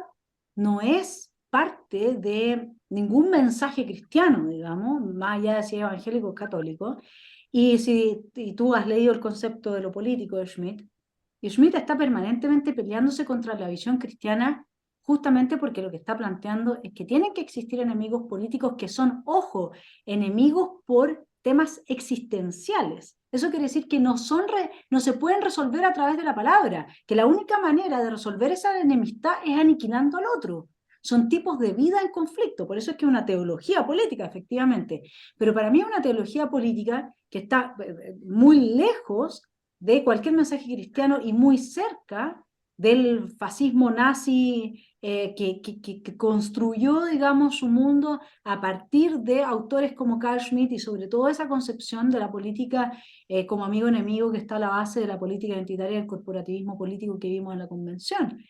Speaker 1: no es parte de ningún mensaje cristiano, digamos, más allá de si es evangélico o católico. Y si tú has leído el concepto de lo político de Schmitt, y Schmitt está permanentemente peleándose contra la visión cristiana justamente porque lo que está planteando es que tienen que existir enemigos políticos que son, ojo, enemigos por temas existenciales. Eso quiere decir que no se pueden resolver a través de la palabra, que la única manera de resolver esa enemistad es aniquilando al otro. Son tipos de vida en conflicto, por eso es que es una teología política, efectivamente. Pero para mí es una teología política que está muy lejos de cualquier mensaje cristiano y muy cerca del fascismo nazi que construyó, digamos, su mundo a partir de autores como Carl Schmitt y sobre todo esa concepción de la política como amigo-enemigo que está a la base de la política identitaria del corporativismo político que vimos en la convención.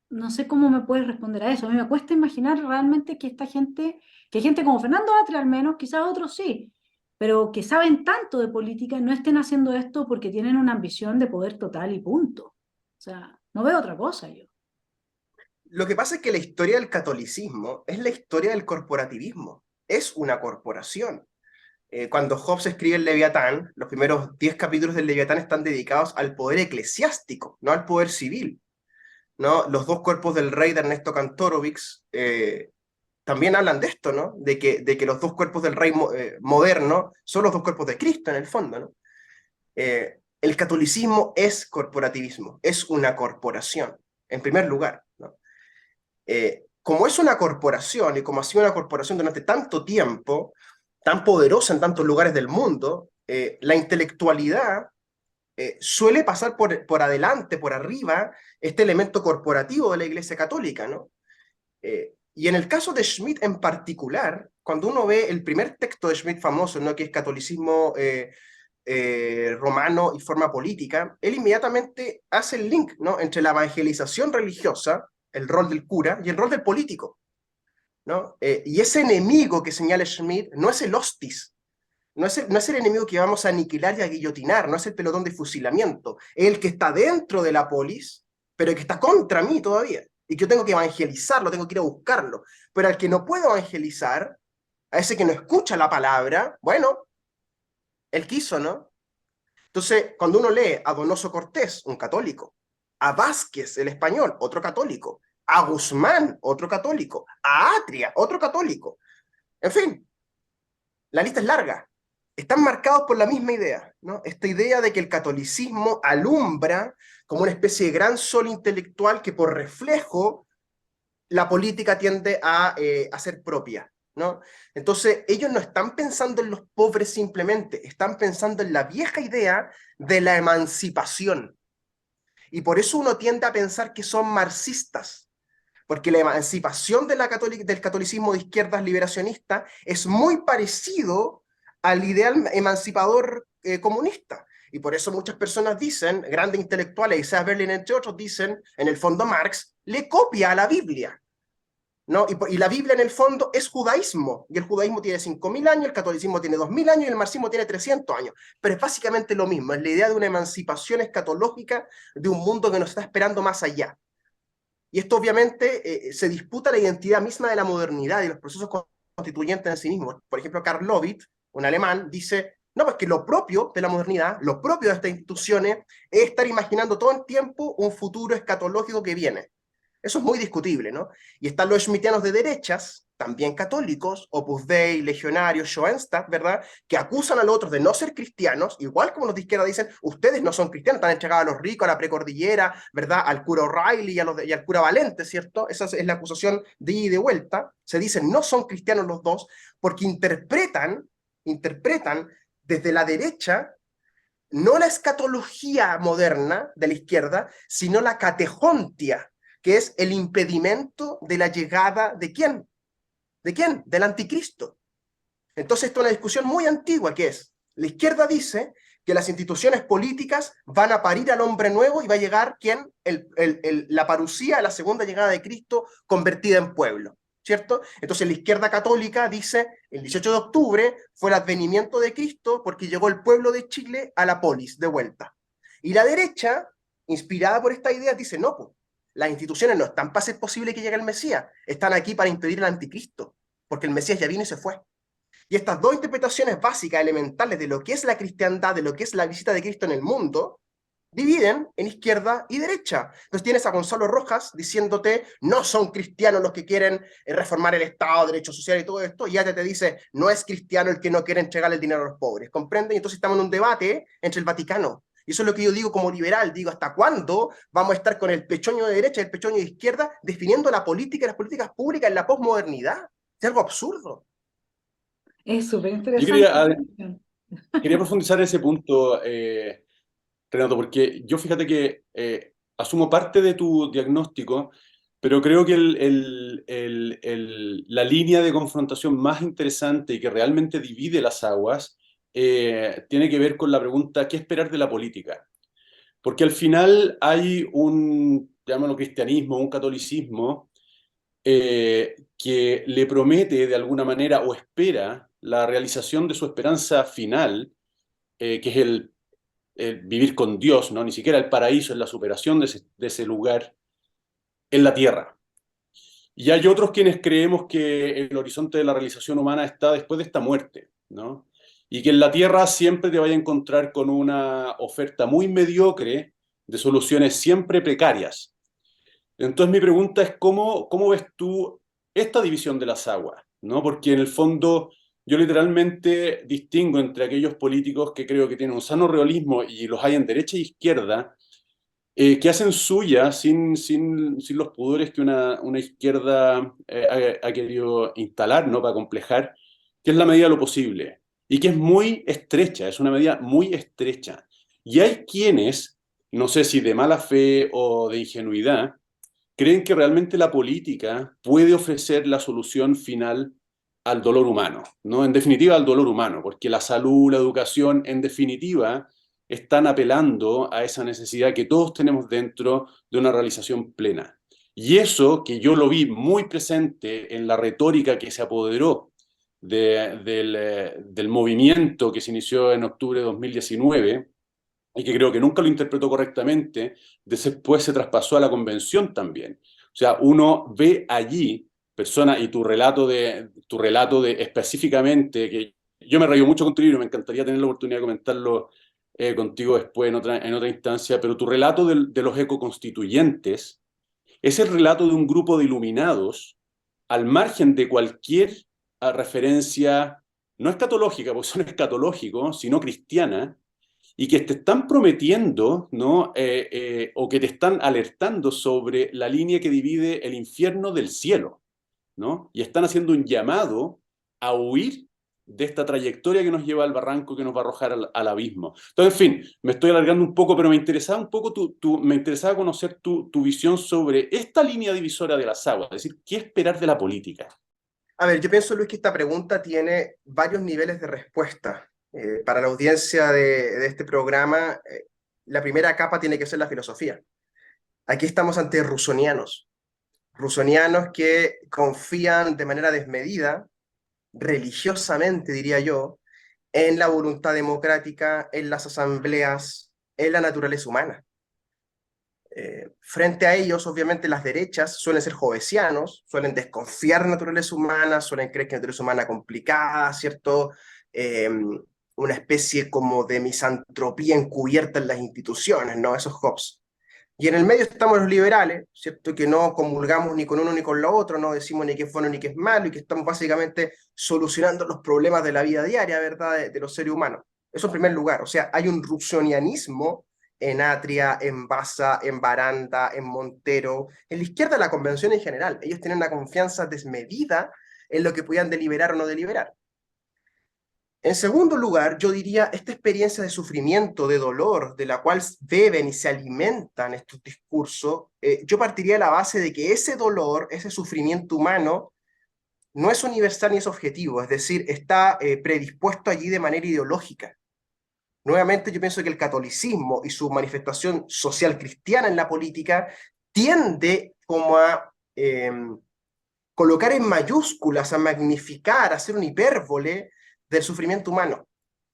Speaker 1: No sé cómo me puedes responder a eso. A mí me cuesta imaginar realmente que que gente como Fernando Atria al menos, quizás otros sí, pero que saben tanto de política no estén haciendo esto porque tienen una ambición de poder total y punto. O sea, no veo otra cosa yo.
Speaker 2: Lo que pasa es que la historia del catolicismo es la historia del corporativismo. Es una corporación. Cuando Hobbes escribe el Leviatán, los primeros 10 capítulos del Leviatán están dedicados al poder eclesiástico, no al poder civil, ¿no? Los 2 cuerpos del rey de Ernesto Kantorowicz también hablan de esto, ¿no? De que los 2 cuerpos del rey moderno son los 2 cuerpos de Cristo en el fondo, ¿no? El catolicismo es corporativismo, es una corporación, en primer lugar, ¿no? Como es una corporación y como ha sido una corporación durante tanto tiempo, tan poderosa en tantos lugares del mundo, la intelectualidad suele pasar por adelante, por arriba, este elemento corporativo de la Iglesia Católica, ¿no? Y en el caso de Schmitt en particular, cuando uno ve el primer texto de Schmitt famoso, ¿no? Que es Catolicismo romano y forma política, él inmediatamente hace el link, ¿no? Entre la evangelización religiosa, el rol del cura, y el rol del político, ¿no? Y ese enemigo que señala Schmitt no es el hostis, no es el enemigo que vamos a aniquilar y a guillotinar, no es el pelotón de fusilamiento, es el que está dentro de la polis, pero que está contra mí todavía, y que yo tengo que evangelizarlo, tengo que ir a buscarlo. Pero al que no puedo evangelizar, a ese que no escucha la palabra, bueno, él quiso, ¿no? Entonces, cuando uno lee a Donoso Cortés, un católico, a Vázquez, el español, otro católico, a Guzmán, otro católico, a Atria, otro católico, en fin, la lista es larga. Están marcados por la misma idea, ¿no? Esta idea de que el catolicismo alumbra como una especie de gran sol intelectual que por reflejo la política tiende a ser propia, ¿no? Entonces, ellos no están pensando en los pobres simplemente, están pensando en la vieja idea de la emancipación. Y por eso uno tiende a pensar que son marxistas, porque la emancipación de del catolicismo de izquierdas liberacionista es muy parecido al ideal emancipador comunista. Y por eso muchas personas dicen, grandes intelectuales, Isaiah Berlin entre otros, dicen, en el fondo Marx le copia a la Biblia, ¿no? Y la Biblia en el fondo es judaísmo, y el judaísmo tiene 5.000 años, el catolicismo tiene 2.000 años y el marxismo tiene 300 años, pero es básicamente lo mismo, es la idea de una emancipación escatológica de un mundo que nos está esperando más allá. Y esto obviamente se disputa la identidad misma de la modernidad y los procesos constituyentes en sí mismos. Por ejemplo, Karl Lovitz, un alemán, dice, no, pues que lo propio de la modernidad, lo propio de estas instituciones, es estar imaginando todo el tiempo un futuro escatológico que viene. Eso es muy discutible, ¿no? Y están los schmittianos de derechas, también católicos, Opus Dei, Legionarios, Schoenstatt, ¿verdad? Que acusan a los otros de no ser cristianos, igual como los de izquierda dicen, ustedes no son cristianos, están entregados a los ricos, a la precordillera, ¿verdad? Al cura O'Reilly y al cura Valente, ¿cierto? Esa es la acusación de ida y de vuelta. Se dicen, no son cristianos los dos, porque interpretan desde la derecha no la escatología moderna de la izquierda, sino la catejontia, que es el impedimento de la llegada ¿de quién? ¿De quién? Del anticristo. Entonces, esto es una discusión muy antigua, que es, la izquierda dice que las instituciones políticas van a parir al hombre nuevo y va a llegar, ¿quién? La parucía, la segunda llegada de Cristo convertida en pueblo, ¿cierto? Entonces la izquierda católica dice, el 18 de octubre fue el advenimiento de Cristo porque llegó el pueblo de Chile a la polis de vuelta. Y la derecha, inspirada por esta idea, dice, no, pues, las instituciones no están para hacer posible que llegue el Mesías, están aquí para impedir el anticristo, porque el Mesías ya vino y se fue. Y estas dos interpretaciones básicas, elementales de lo que es la cristiandad, de lo que es la visita de Cristo en el mundo, dividen en izquierda y derecha. Entonces tienes a Gonzalo Rojas diciéndote, no son cristianos los que quieren reformar el Estado, derechos sociales y todo esto, y ya te dice, no es cristiano el que no quiere entregar el dinero a los pobres, ¿comprenden? Y entonces estamos en un debate entre el Vaticano. Y eso es lo que yo digo como liberal, digo, ¿hasta cuándo vamos a estar con el pechoño de derecha y el pechoño de izquierda definiendo la política y las políticas públicas en la posmodernidad? Es algo absurdo.
Speaker 1: Es súper
Speaker 3: Yo
Speaker 1: interesante.
Speaker 3: quería profundizar en ese punto, Renato, porque yo fíjate que asumo parte de tu diagnóstico, pero creo que la línea de confrontación más interesante y que realmente divide las aguas tiene que ver con la pregunta, ¿qué esperar de la política? Porque al final hay un, llámalo cristianismo, un catolicismo, que le promete de alguna manera o espera la realización de su esperanza final, que es el vivir con Dios, ¿no? Ni siquiera el paraíso, es la superación de ese lugar en la tierra. Y hay otros quienes creemos que el horizonte de la realización humana está después de esta muerte, ¿no? Y que en la tierra siempre te vaya a encontrar con una oferta muy mediocre de soluciones siempre precarias. Entonces mi pregunta es, ¿cómo ves tú esta división de las aguas? ¿No? Porque en el fondo yo literalmente distingo entre aquellos políticos que creo que tienen un sano realismo y los hay en derecha e izquierda, que hacen suya sin los pudores que una izquierda ha querido instalar, ¿no? Para complejar, que es la medida de lo posible, y que es muy estrecha, es una medida muy estrecha. Y hay quienes, no sé si de mala fe o de ingenuidad, creen que realmente la política puede ofrecer la solución final al dolor humano, ¿no? En definitiva, al dolor humano, porque la salud, la educación, en definitiva, están apelando a esa necesidad que todos tenemos dentro de una realización plena. Y eso, que yo lo vi muy presente en la retórica que se apoderó del movimiento que se inició en octubre de 2019, y que creo que nunca lo interpretó correctamente, después se traspasó a la convención también. O sea, uno ve allí personas, y tu relato de específicamente, que yo me rayo mucho con tu libro, me encantaría tener la oportunidad de comentarlo contigo después en otra instancia, pero tu relato de los ecoconstituyentes es el relato de un grupo de iluminados al margen de cualquier referencia, no escatológica, porque son escatológicos, sino cristiana, y que te están prometiendo, ¿no? O que te están alertando sobre la línea que divide el infierno del cielo, ¿no? Y están haciendo un llamado a huir de esta trayectoria que nos lleva al barranco, que nos va a arrojar al abismo. Entonces, en fin, me estoy alargando un poco, pero me interesaba un poco me interesaba conocer tu visión sobre esta línea divisora de las aguas, es decir, ¿qué esperar de la política?
Speaker 2: A ver, yo pienso, Luis, que esta pregunta tiene varios niveles de respuesta. Para la audiencia de este programa, la primera capa tiene que ser la filosofía. Aquí estamos ante rusonianos que confían de manera desmedida, religiosamente diría yo, en la voluntad democrática, en las asambleas, en la naturaleza humana. Frente a ellos, obviamente, las derechas suelen ser jovesianos, suelen desconfiar de la naturaleza humana, suelen creer que la naturaleza humana es complicada, ¿cierto? Una especie como de misantropía encubierta en las instituciones, ¿no? Esos Hobbes. Y en el medio estamos los liberales, ¿cierto? Que no comulgamos ni con uno ni con lo otro, no decimos ni qué es bueno ni qué es malo, y que estamos básicamente solucionando los problemas de la vida diaria, ¿verdad? De los seres humanos. Eso en primer lugar. O sea, hay un rusonianismo en Atria, en Baza, en Baranda, en Montero, en la izquierda de la convención en general. Ellos tienen una confianza desmedida en lo que podían deliberar o no deliberar. En segundo lugar, yo diría, esta experiencia de sufrimiento, de dolor, de la cual beben y se alimentan estos discursos, yo partiría de la base de que ese dolor, ese sufrimiento humano, no es universal ni es objetivo, es decir, está predispuesto allí de manera ideológica. Nuevamente, yo pienso que el catolicismo y su manifestación social cristiana en la política tiende como a colocar en mayúsculas, a magnificar, a hacer una hipérbole del sufrimiento humano.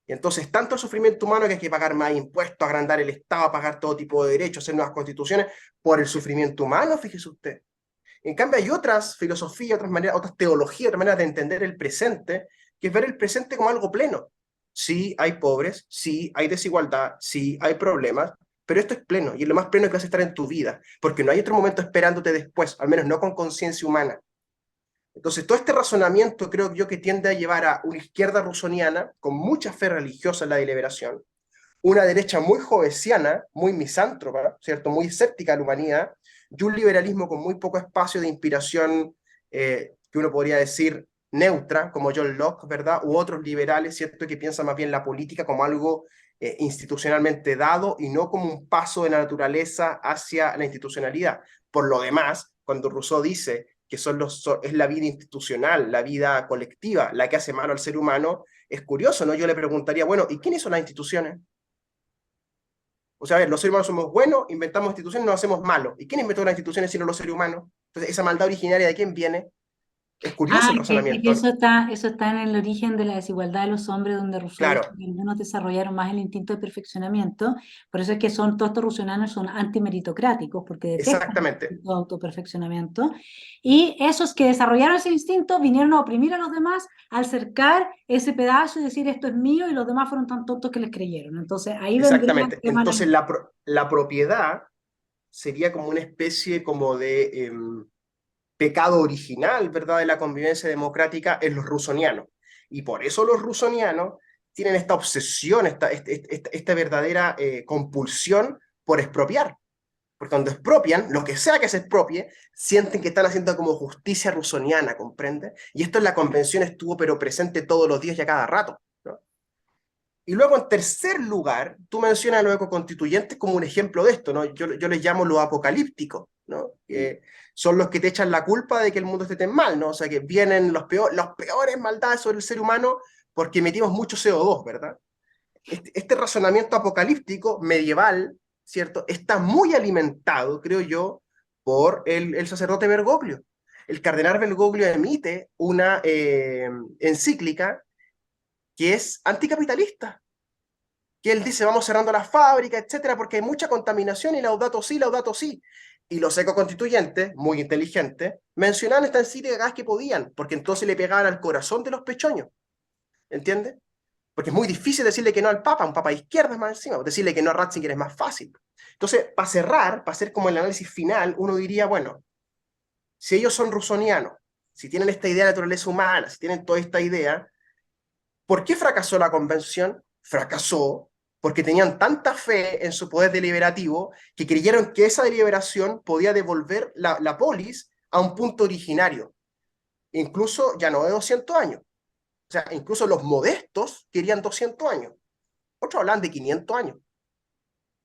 Speaker 2: Y entonces, tanto el sufrimiento humano que hay que pagar más impuestos, agrandar el Estado, pagar todo tipo de derechos, hacer nuevas constituciones, por el sufrimiento humano, fíjese usted. En cambio, hay otras filosofías, otras maneras, otras teologías, otras maneras de entender el presente, que es ver el presente como algo pleno. Sí hay pobres, sí hay desigualdad, sí hay problemas, pero esto es pleno, y es lo más pleno que vas a estar en tu vida, porque no hay otro momento esperándote después, al menos no con conciencia humana. Entonces, todo este razonamiento creo yo que tiende a llevar a una izquierda rusoniana con mucha fe religiosa en la deliberación, una derecha muy jovesiana, muy misántropa, ¿cierto? Muy escéptica a la humanidad, y un liberalismo con muy poco espacio de inspiración, que uno podría decir neutra, como John Locke, ¿verdad? U otros liberales, ¿cierto? Que piensan más bien la política como algo institucionalmente dado y no como un paso de la naturaleza hacia la institucionalidad. Por lo demás, cuando Rousseau dice que es la vida institucional, la vida colectiva, la que hace malo al ser humano, es curioso, ¿no? Yo le preguntaría, bueno, ¿y quiénes son las instituciones? O sea, a ver, los seres humanos somos buenos, inventamos instituciones, nos hacemos malos. ¿Y quién inventó las instituciones sino los seres humanos? Entonces, ¿esa maldad originaria de quién viene? Es curioso
Speaker 1: Ah,
Speaker 2: el
Speaker 1: que
Speaker 2: razonamiento.
Speaker 1: eso está en el origen de la desigualdad de los hombres, donde Rousseau dice
Speaker 2: Claro,
Speaker 1: que algunos desarrollaron más el instinto de perfeccionamiento. Por eso es que son todos estos russonanos son antimeritocráticos, porque detestan el
Speaker 2: exactamente.
Speaker 1: instinto de autoperfeccionamiento. Y esos que desarrollaron ese instinto vinieron a oprimir a los demás al cercar ese pedazo y decir esto es mío, y los demás fueron tan tontos que les creyeron. Entonces ahí vendría el
Speaker 2: Exactamente.
Speaker 1: tema de
Speaker 2: Entonces, la propiedad sería como una especie como de pecado original, ¿verdad?, de la convivencia democrática en los rusonianos. Y por eso los rusonianos tienen esta obsesión, esta verdadera compulsión por expropiar. Porque cuando expropian, lo que sea que se expropie, sienten que están haciendo como justicia rusoniana, ¿comprende? Y esto en la convención estuvo pero presente todos los días y a cada rato, ¿no? Y luego, en tercer lugar, tú mencionas a los ecoconstituyentes como un ejemplo de esto, ¿no? Yo les llamo los apocalípticos, ¿no? Que son los que te echan la culpa de que el mundo esté tan mal, ¿no? O sea, que vienen los peores maldades sobre el ser humano porque metimos mucho CO2, ¿verdad? Este razonamiento apocalíptico medieval, ¿cierto? Está muy alimentado, creo yo, por el sacerdote Bergoglio. El cardenal Bergoglio emite una encíclica que es anticapitalista, que él dice, vamos cerrando las fábricas, etcétera, porque hay mucha contaminación y Laudato si, Laudato si. Y los ecoconstituyentes, muy inteligentes, mencionaban esta encíclica cada vez que podían, porque entonces le pegaban al corazón de los pechoños, ¿entiendes? Porque es muy difícil decirle que no al Papa, un Papa de izquierda más encima, decirle que no a Ratzinger es más fácil. Entonces, para cerrar, para hacer como el análisis final, uno diría, bueno, si ellos son rusonianos, si tienen esta idea de naturaleza humana, si tienen toda esta idea, ¿por qué fracasó la convención? Fracasó porque tenían tanta fe en su poder deliberativo que creyeron que esa deliberación podía devolver la polis a un punto originario, incluso ya no de 200 años. O sea, incluso los modestos querían 200 años. Otros hablan de 500 años.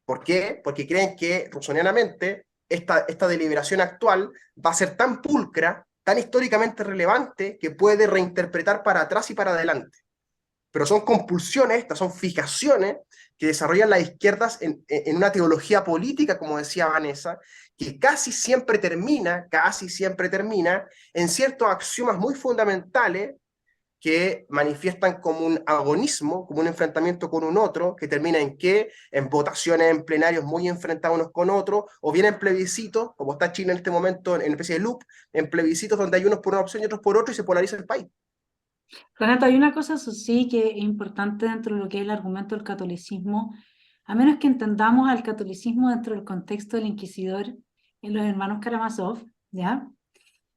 Speaker 2: ¿Por qué? Porque creen que, rusonianamente, esta deliberación actual va a ser tan pulcra, tan históricamente relevante, que puede reinterpretar para atrás y para adelante. Pero son compulsiones, estas son fijaciones que desarrollan las izquierdas en una teología política, como decía Vanessa, que casi siempre termina en ciertos axiomas muy fundamentales que manifiestan como un agonismo, como un enfrentamiento con un otro, que termina en qué, en votaciones en plenarios muy enfrentados unos con otros, o bien en plebiscitos, como está Chile en este momento, en especie de loop, en plebiscitos donde hay unos por una opción y otros por otro y se polariza el país.
Speaker 1: Renato, hay una cosa, eso sí, que es importante dentro de lo que es el argumento del catolicismo, a menos que entendamos al catolicismo dentro del contexto del inquisidor en los hermanos Karamazov, ¿ya?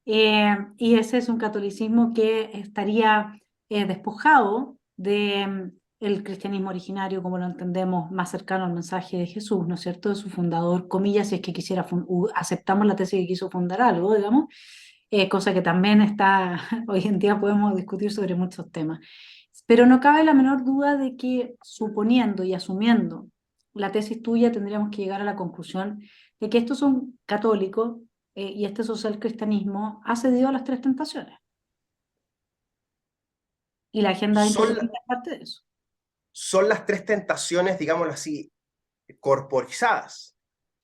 Speaker 1: Y ese es un catolicismo que estaría despojado de el cristianismo originario, como lo entendemos, más cercano al mensaje de Jesús, ¿no es cierto? De su fundador, comillas, si es que quisiera, aceptamos la tesis que quiso fundar algo, digamos, cosa que también está, hoy en día podemos discutir sobre muchos temas. Pero no cabe la menor duda de que, suponiendo y asumiendo la tesis tuya, tendríamos que llegar a la conclusión de que estos son católicos y este social cristianismo ha cedido a las tres tentaciones. Y la agenda
Speaker 2: Son,
Speaker 1: 2030 es parte de eso.
Speaker 2: son las tres tentaciones, digámoslo así, corporizadas,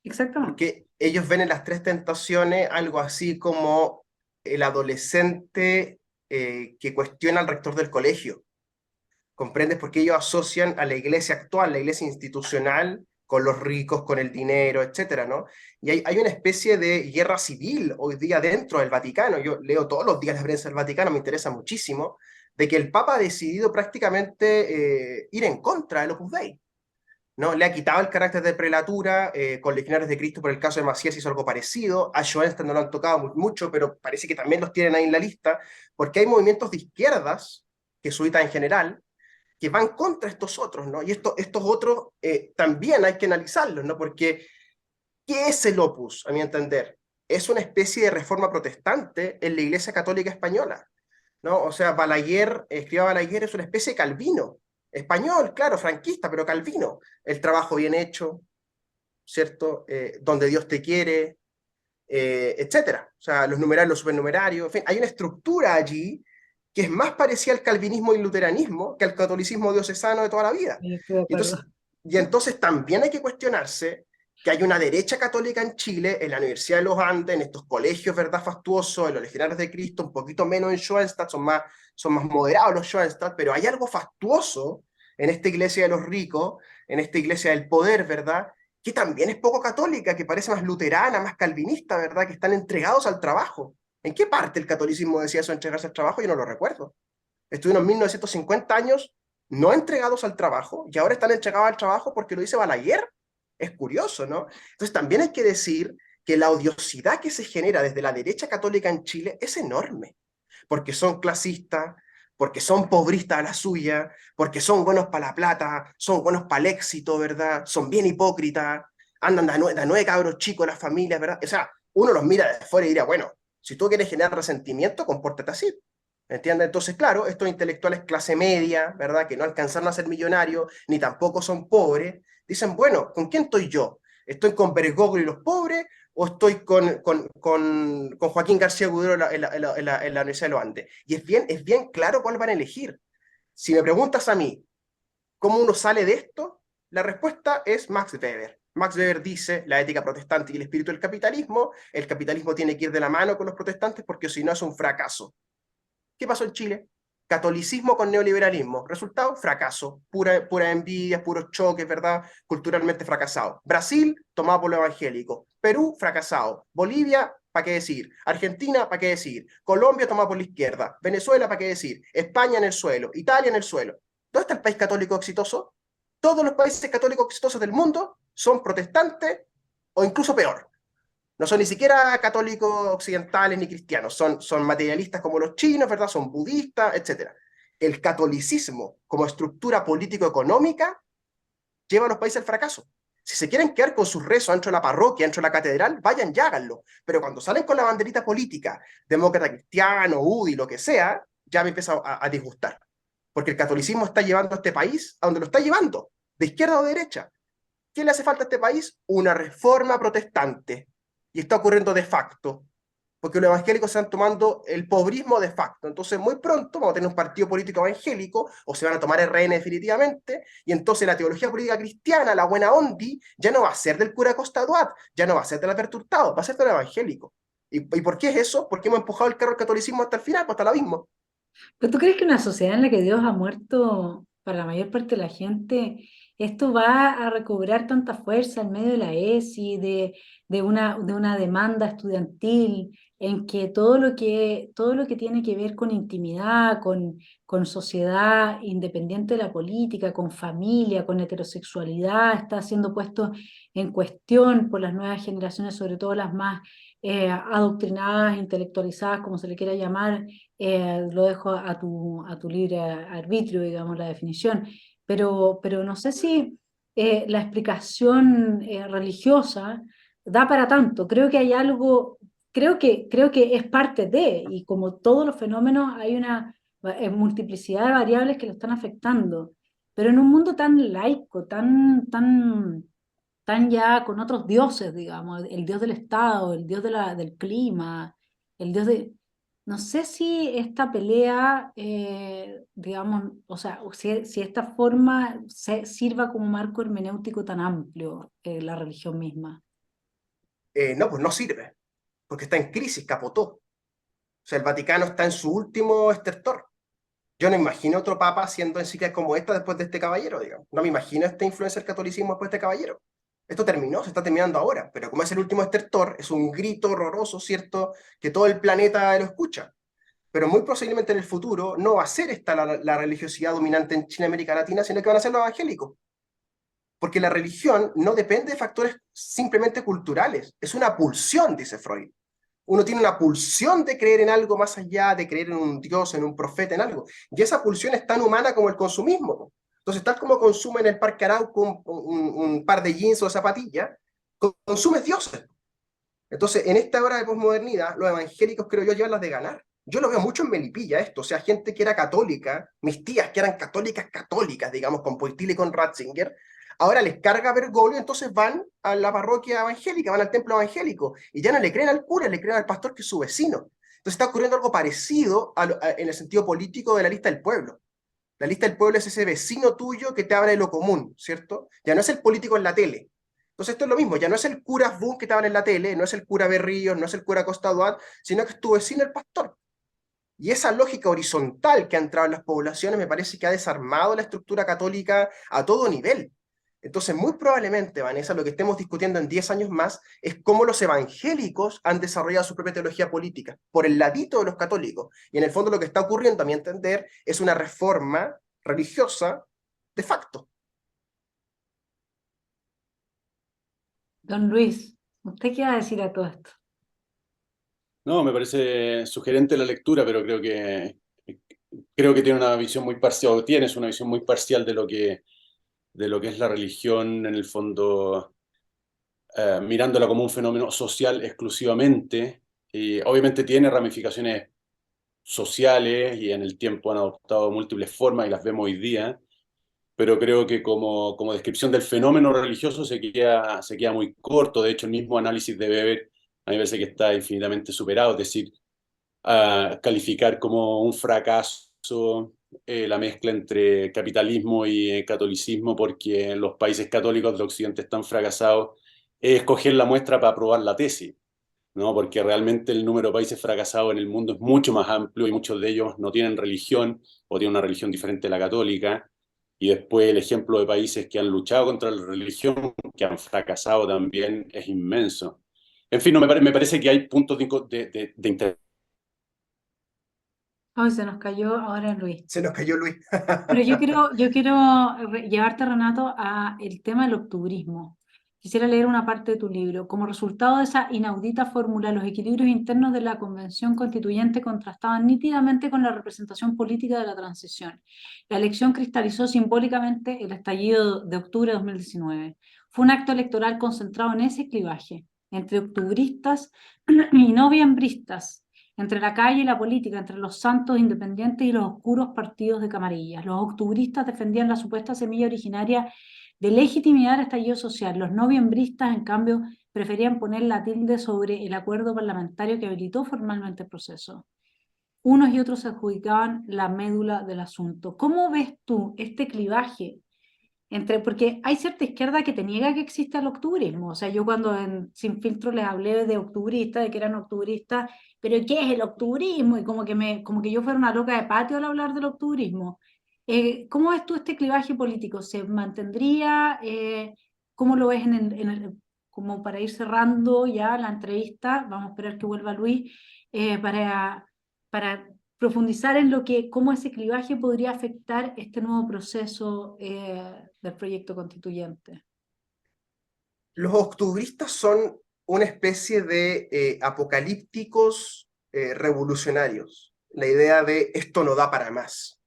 Speaker 1: Exactamente.
Speaker 2: porque ellos ven en las tres tentaciones algo así como el adolescente que cuestiona al rector del colegio. ¿Comprendes? Porque ellos asocian a la iglesia actual, la iglesia institucional, con los ricos, con el dinero, etcétera, ¿no? Y hay una especie de guerra civil hoy día dentro del Vaticano. Yo leo todos los días la prensa del Vaticano, me interesa muchísimo, de que el Papa ha decidido prácticamente ir en contra del Opus Dei, ¿no? Le ha quitado el carácter de prelatura, con Legionarios de Cristo por el caso de Macías hizo algo parecido, a Schoenstatt no lo han tocado mucho, pero parece que también los tienen ahí en la lista, porque hay movimientos de izquierdas, jesuitas en general, que van contra estos otros, ¿no? Y estos otros también hay que analizarlos, ¿no? Porque, ¿qué es el Opus, a mi entender? Es una especie de reforma protestante en la Iglesia Católica Española, ¿no? O sea, Balaguer, escriba Balaguer, es una especie de Calvino, español, claro, franquista, pero Calvino. El trabajo bien hecho, ¿cierto? Donde Dios te quiere, etcétera. O sea, los numerarios, los supernumerarios, en fin, hay una estructura allí que es más parecida al calvinismo y luteranismo que al catolicismo diocesano de toda la vida.
Speaker 1: Estoy de acuerdo.
Speaker 2: Y entonces también hay que cuestionarse que hay una derecha católica en Chile, en la Universidad de los Andes, en estos colegios, ¿verdad?, fastuosos, en los Legionarios de Cristo, un poquito menos en Schoenstatt, son más moderados los Schoenstatt, pero hay algo fastuoso en esta iglesia de los ricos, en esta iglesia del poder, ¿verdad?, que también es poco católica, que parece más luterana, más calvinista, ¿verdad?, que están entregados al trabajo. ¿En qué parte el catolicismo decía eso, entregarse al trabajo? Yo no lo recuerdo. Estuvieron 1950 años no entregados al trabajo y ahora están entregados al trabajo porque lo dice Balaguer. Es curioso, ¿no? Entonces también hay que decir que la odiosidad que se genera desde la derecha católica en Chile es enorme, porque son clasistas, porque son pobristas a la suya, porque son buenos para la plata, son buenos para el éxito, ¿verdad? Son bien hipócritas, andan de a nueve cabros chicos las familias, ¿verdad? O sea, uno los mira de fuera y diría, bueno, si tú quieres generar resentimiento, compórtate así. ¿Entiendes? Entonces, claro, estos intelectuales clase media, ¿verdad? Que no alcanzaron a ser millonarios, ni tampoco son pobres, dicen, bueno, ¿con quién estoy yo? ¿Estoy con Bergoglio y los pobres o estoy con Joaquín García Agudelo en la Universidad de los Andes? Y es bien claro cuál van a elegir. Si me preguntas a mí, ¿cómo uno sale de esto? La respuesta es Max Weber. Max Weber dice, la ética protestante y el espíritu del capitalismo, el capitalismo tiene que ir de la mano con los protestantes porque si no es un fracaso. ¿Qué pasó en Chile? Catolicismo con neoliberalismo. Resultado, fracaso. Pura envidia, puros choques, ¿verdad? Culturalmente fracasado. Brasil, tomado por lo evangélico. Perú, fracasado. Bolivia, ¿para qué decir? Argentina, ¿para qué decir? Colombia, tomado por la izquierda. Venezuela, ¿para qué decir? España en el suelo. Italia en el suelo. ¿Dónde está el país católico exitoso? Todos los países católicos exitosos del mundo son protestantes o incluso peor. No son ni siquiera católicos occidentales ni cristianos, son materialistas como los chinos, ¿verdad? Son budistas, etc. El catolicismo como estructura político-económica lleva a los países al fracaso. Si se quieren quedar con sus rezos dentro de la parroquia, dentro de la catedral, vayan y háganlo. Pero cuando salen con la banderita política, demócrata cristiano, UDI, lo que sea, ya me empieza a disgustar. Porque el catolicismo está llevando a este país a donde lo está llevando, de izquierda o de derecha. ¿Qué le hace falta a este país? Una reforma protestante. Y está ocurriendo de facto, porque los evangélicos se están tomando el pobrismo de facto. Entonces, muy pronto vamos a tener un partido político evangélico, o se van a tomar RN definitivamente, y entonces la teología política cristiana, la buena ondi, ya no va a ser del cura Costa Duat, ya no va a ser del Alberto Hurtado, va a ser del evangélico. ¿Y por qué es eso? Porque hemos empujado el carro del catolicismo hasta el final, hasta el abismo.
Speaker 1: ¿Pero tú crees que una sociedad en la que Dios ha muerto para la mayor parte de la gente, esto va a recobrar tanta fuerza en medio de la ESI, de una demanda estudiantil, en que todo lo que tiene que ver con intimidad, con sociedad independiente de la política, con familia, con heterosexualidad, está siendo puesto en cuestión por las nuevas generaciones, sobre todo las más adoctrinadas, intelectualizadas, como se le quiera llamar? Lo dejo a tu libre arbitrio, digamos, la definición, pero no sé si la explicación religiosa da para tanto. Creo que hay algo, creo que es parte de, y como todos los fenómenos, hay una multiplicidad de variables que lo están afectando, pero en un mundo tan laico, tan ya con otros dioses, digamos, el dios del Estado, el dios del clima, el dios de... No sé si esta pelea, digamos, o sea, si esta forma sirva como marco hermenéutico tan amplio, la religión misma.
Speaker 2: No, pues no sirve, porque está en crisis, capotó. O sea, el Vaticano está en su último estertor. Yo no imagino otro papa haciendo encíclicas como esta después de este caballero, digamos. No me imagino esta influencia del catolicismo después de este caballero. Esto terminó, se está terminando ahora, pero como es el último estertor, es un grito horroroso, ¿cierto? Que todo el planeta lo escucha. Pero muy posiblemente en el futuro no va a ser esta la religiosidad dominante en China y América Latina, sino que van a ser los evangélicos. Porque la religión no depende de factores simplemente culturales, es una pulsión, dice Freud. Uno tiene una pulsión de creer en algo más allá, de creer en un Dios, en un profeta, en algo. Y esa pulsión es tan humana como el consumismo. Entonces, tal como consume en el Parque Arauco un par de jeans o de zapatillas, consumes dioses. Entonces, en esta hora de posmodernidad, los evangélicos, creo yo, llevan las de ganar. Yo lo veo mucho en Melipilla esto, o sea, gente que era católica, mis tías que eran católicas, digamos, con Poitile y con Ratzinger, ahora les carga Bergoglio, entonces van a la parroquia evangélica, van al templo evangélico, y ya no le creen al cura, le creen al pastor que es su vecino. Entonces está ocurriendo algo parecido en el sentido político de la lista del pueblo. La lista del pueblo es ese vecino tuyo que te habla de lo común, ¿cierto? Ya no es el político en la tele. Entonces esto es lo mismo, ya no es el cura Boom que te habla en la tele, no es el cura Berríos, no es el cura Costa Duat, sino que es tu vecino el pastor. Y esa lógica horizontal que ha entrado en las poblaciones me parece que ha desarmado la estructura católica a todo nivel. Entonces, muy probablemente, Vanessa, lo que estemos discutiendo en 10 años más es cómo los evangélicos han desarrollado su propia teología política, por el ladito de los católicos. Y en el fondo lo que está ocurriendo, a mi entender, es una reforma religiosa de facto.
Speaker 1: Don Luis, ¿usted qué va a decir a todo esto?
Speaker 3: No, me parece sugerente la lectura, pero creo que tiene una visión muy parcial, o tienes una visión muy parcial de lo que es la religión en el fondo mirándola como un fenómeno social exclusivamente, y obviamente tiene ramificaciones sociales y en el tiempo han adoptado múltiples formas y las vemos hoy día, pero creo que como descripción del fenómeno religioso se queda muy corto. De hecho, el mismo análisis de Weber a mí me parece que está infinitamente superado, es decir, calificar como un fracaso la mezcla entre capitalismo y catolicismo porque los países católicos de Occidente están fracasados, es escoger la muestra para probar la tesis, ¿no? Porque realmente el número de países fracasados en el mundo es mucho más amplio y muchos de ellos no tienen religión o tienen una religión diferente a la católica. Y después el ejemplo de países que han luchado contra la religión, que han fracasado también, es inmenso. En fin, no, me parece que hay puntos de interés.
Speaker 1: Hoy se nos cayó ahora Luis.
Speaker 2: Se nos cayó Luis.
Speaker 1: Pero yo quiero llevarte, Renato, a el tema del octubrismo. Quisiera leer una parte de tu libro. Como resultado de esa inaudita fórmula, los equilibrios internos de la Convención Constituyente contrastaban nítidamente con la representación política de la transición. La elección cristalizó simbólicamente el estallido de octubre de 2019. Fue un acto electoral concentrado en ese clivaje entre octubristas y noviembristas, entre la calle y la política, entre los santos independientes y los oscuros partidos de camarillas. Los octubristas defendían la supuesta semilla originaria de legitimidad del estallido social. Los noviembristas, en cambio, preferían poner la tilde sobre el acuerdo parlamentario que habilitó formalmente el proceso. Unos y otros se adjudicaban la médula del asunto. ¿Cómo ves tú este clivaje porque hay cierta izquierda que te niega que exista el octubrismo? O sea, yo cuando en Sin Filtro les hablé de octubristas, de que eran octubristas, pero ¿qué es el octubrismo? Y como que yo fuera una loca de patio al hablar del octubrismo. ¿Cómo ves tú este clivaje político? ¿Se mantendría? ¿Cómo lo ves como para ir cerrando ya la entrevista? Vamos a esperar que vuelva Luis, para profundizar en cómo ese clivaje podría afectar este nuevo proceso del proyecto constituyente.
Speaker 2: Los octubristas son una especie de apocalípticos revolucionarios. La idea de esto no da para más,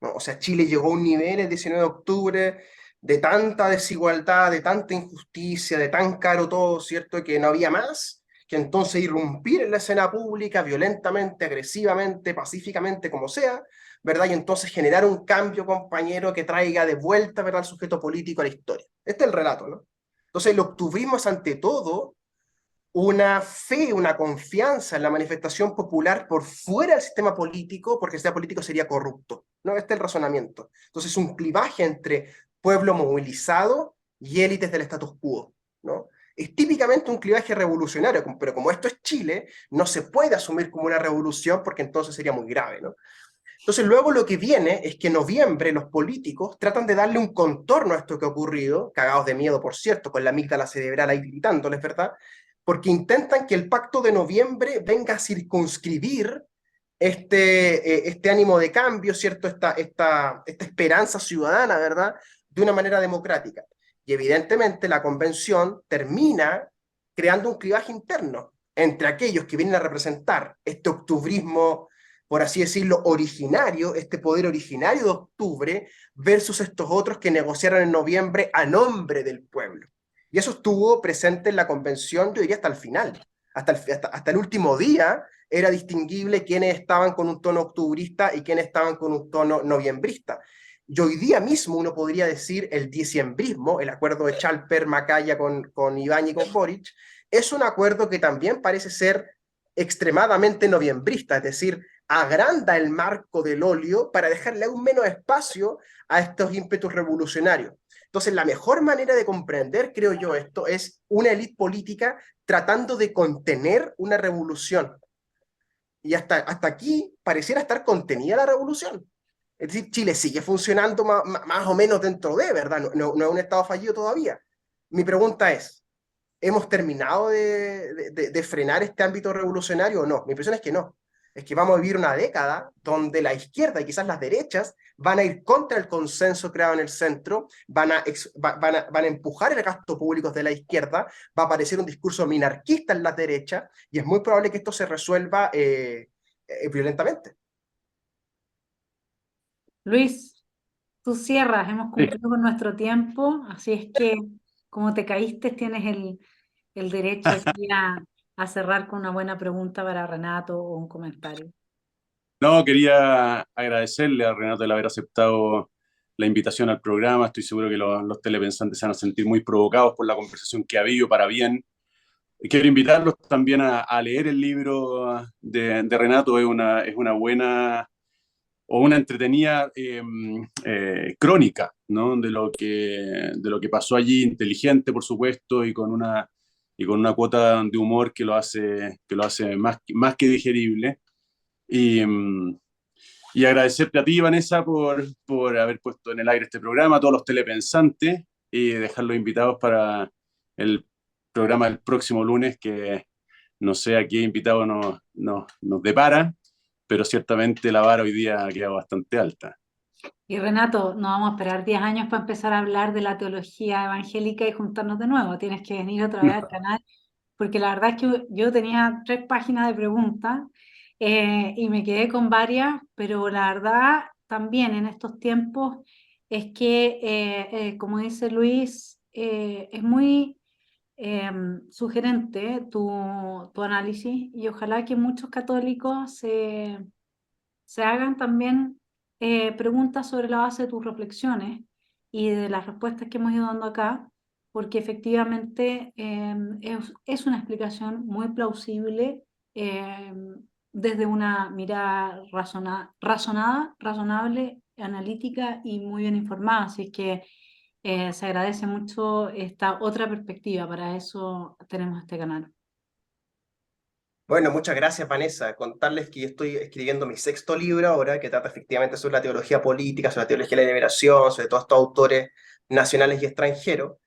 Speaker 2: ¿no? O sea, Chile llegó a un nivel el 19 de octubre de tanta desigualdad, de tanta injusticia, de tan caro todo, ¿cierto? Que no había más, que entonces irrumpir en la escena pública violentamente, agresivamente, pacíficamente, como sea, ¿verdad? Y entonces generar un cambio, compañero, que traiga de vuelta, ¿verdad?, al sujeto político a la historia. Este es el relato, ¿no? Entonces, el octubrismo es ante todo una fe, una confianza en la manifestación popular por fuera del sistema político, porque el sistema político sería corrupto, ¿no? Este es el razonamiento. Entonces, un clivaje entre pueblo movilizado y élites del status quo, ¿no? Es típicamente un clivaje revolucionario, pero como esto es Chile, no se puede asumir como una revolución porque entonces sería muy grave, ¿no? Entonces luego lo que viene es que en noviembre los políticos tratan de darle un contorno a esto que ha ocurrido, cagados de miedo, por cierto, con la amígdala cerebral ahí gritándoles, ¿verdad? Porque intentan que el pacto de noviembre venga a circunscribir este ánimo de cambio, ¿cierto? Esta esperanza ciudadana, ¿verdad? De una manera democrática. Y evidentemente la convención termina creando un clivaje interno entre aquellos que vienen a representar este octubrismo, por así decirlo, originario, este poder originario de octubre, versus estos otros que negociaron en noviembre a nombre del pueblo. Y eso estuvo presente en la convención, yo diría, hasta el final. Hasta el último día era distinguible quiénes estaban con un tono octubrista y quiénes estaban con un tono noviembrista. Y hoy día mismo uno podría decir el diciembrismo, el acuerdo de Chalper, Macaya con Ibáñez y con Boric, es un acuerdo que también parece ser extremadamente noviembrista, es decir, agranda el marco del óleo para dejarle aún menos espacio a estos ímpetus revolucionarios. Entonces, la mejor manera de comprender, creo yo, esto es una élite política tratando de contener una revolución. Y hasta aquí pareciera estar contenida la revolución. Es decir, Chile sigue funcionando más o menos dentro de, ¿verdad? No es un estado fallido todavía. Mi pregunta es, ¿hemos terminado de frenar este ámbito revolucionario o no? Mi impresión es que no. Es que vamos a vivir una década donde la izquierda y quizás las derechas van a ir contra el consenso creado en el centro, van a empujar el gasto público de la izquierda, va a aparecer un discurso minarquista en las derechas y es muy probable que esto se resuelva violentamente.
Speaker 1: Luis, tú cierras, hemos
Speaker 3: Sí.
Speaker 1: cumplido con nuestro tiempo, así es que como te caíste, tienes el derecho aquí a cerrar con una buena pregunta para Renato o un comentario.
Speaker 3: No, quería agradecerle a Renato el haber aceptado la invitación al programa. Estoy seguro que los telepensantes se van a sentir muy provocados por la conversación que ha habido para bien. Y quiero invitarlos también a leer el libro de Renato. Es una buena o una entretenida crónica, ¿no? De lo que pasó allí, inteligente, por supuesto, y con una cuota de humor que lo hace más que digerible. Y, y agradecerte a ti, Vanessa, por haber puesto en el aire este programa, a todos los telepensantes, y dejarlos invitados para el programa del próximo lunes, que no sé a qué invitado nos depara, pero ciertamente la vara hoy día ha quedado bastante alta.
Speaker 1: Y Renato, no vamos a esperar 10 años para empezar a hablar de la teología evangélica y juntarnos de nuevo. Tienes que venir otra vez al canal, porque la verdad es que yo tenía 3 páginas de preguntas y me quedé con varias, pero la verdad también en estos tiempos es que, como dice Luis, es muy sugerente tu análisis y ojalá que muchos católicos se hagan también preguntas sobre la base de tus reflexiones y de las respuestas que hemos ido dando acá, porque efectivamente es una explicación muy plausible desde una mirada razonable, analítica y muy bien informada. Así que se agradece mucho esta otra perspectiva, para eso tenemos este canal.
Speaker 2: Bueno, muchas gracias, Vanessa. Contarles que yo estoy escribiendo mi 6º libro ahora, que trata efectivamente sobre la teología política, sobre la teología de la liberación, sobre todos estos autores nacionales y extranjeros.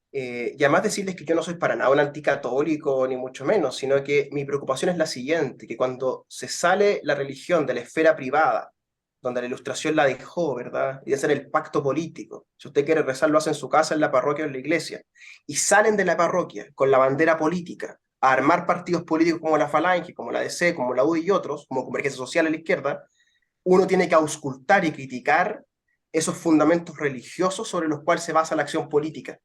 Speaker 2: Y además decirles que yo no soy para nada un anticatólico, ni mucho menos, sino que mi preocupación es la siguiente, que cuando se sale la religión de la esfera privada, donde la Ilustración la dejó, ¿verdad? Y de hacer el pacto político. Si usted quiere rezar, lo hace en su casa, en la parroquia o en la iglesia. Y salen de la parroquia con la bandera política a armar partidos políticos como la Falange, como la DC, como la UDI y otros, como Convergencia Social a la izquierda, uno tiene que auscultar y criticar esos fundamentos religiosos sobre los cuales se basa la acción política.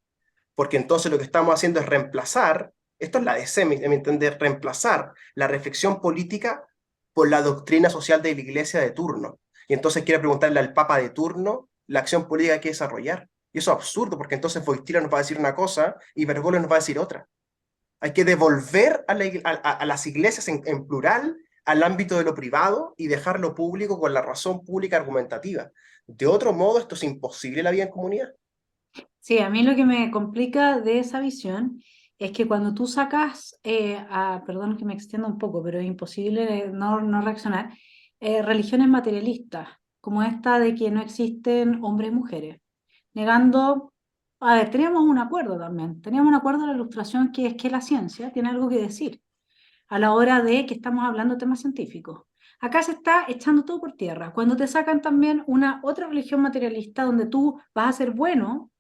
Speaker 2: Porque entonces lo que estamos haciendo es reemplazar, esto es la DC, a mi entender, reemplazar la reflexión política por la doctrina social de la iglesia de turno. Y entonces quiere preguntarle al Papa de turno la acción política que hay que desarrollar. Y eso es absurdo, porque entonces Wojtyla nos va a decir una cosa y Bergoglio nos va a decir otra. Hay que devolver a las iglesias en plural al ámbito de lo privado y dejar lo público con la razón pública argumentativa. De otro modo, esto es imposible la vida en comunidad.
Speaker 1: Sí, a mí lo que me complica de esa visión es que cuando tú sacas, perdón que me extienda un poco, pero es imposible no reaccionar, religiones materialistas, como esta de que no existen hombres y mujeres, negando, a ver, teníamos un acuerdo también, teníamos un acuerdo de la Ilustración que es que la ciencia tiene algo que decir a la hora de que estamos hablando de temas científicos. Acá se está echando todo por tierra. Cuando te sacan también una otra religión materialista donde tú vas a ser bueno,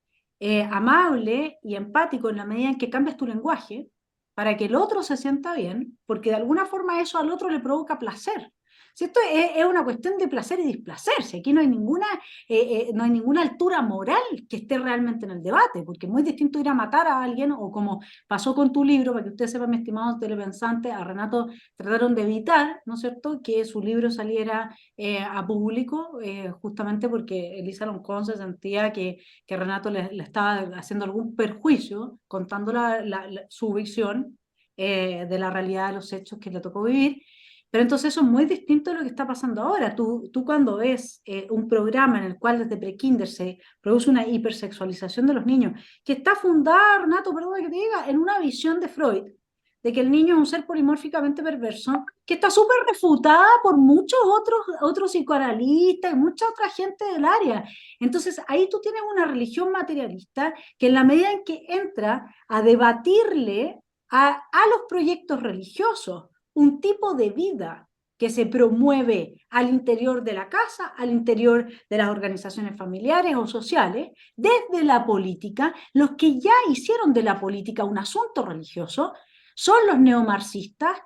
Speaker 1: amable y empático en la medida en que cambias tu lenguaje para que el otro se sienta bien, porque de alguna forma eso al otro le provoca placer. Si esto es una cuestión de placer y displacerse, aquí no hay ninguna altura moral que esté realmente en el debate, porque es muy distinto ir a matar a alguien o como pasó con tu libro, para que usted sepa, mi estimado telepensante, a Renato trataron de evitar, ¿no es cierto?, que su libro saliera a público, justamente porque Elisa Loncón se sentía que Renato le estaba haciendo algún perjuicio, contando su visión de la realidad de los hechos que le tocó vivir. Pero entonces eso es muy distinto de lo que está pasando ahora. Tú cuando ves un programa en el cual desde prekinder se produce una hipersexualización de los niños, que está fundada, Renato, perdón que te diga, en una visión de Freud, de que el niño es un ser polimórficamente perverso, que está súper refutada por muchos otros psicoanalistas y mucha otra gente del área. Entonces ahí tú tienes una religión materialista que en la medida en que entra a debatirle a los proyectos religiosos un tipo de vida que se promueve al interior de la casa, al interior de las organizaciones familiares o sociales, desde la política, los que ya hicieron de la política un asunto religioso son los neomarxistas,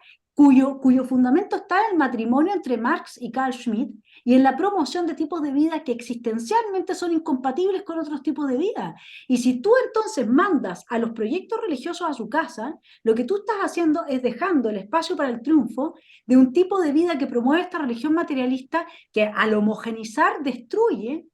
Speaker 1: cuyo fundamento está en el matrimonio entre Marx y Carl Schmitt y en la promoción de tipos de vida que existencialmente son incompatibles con otros tipos de vida. Y si tú entonces mandas a los proyectos religiosos a su casa, lo que tú estás haciendo es dejando el espacio para el triunfo de un tipo de vida que promueve esta religión materialista que al homogenizar destruye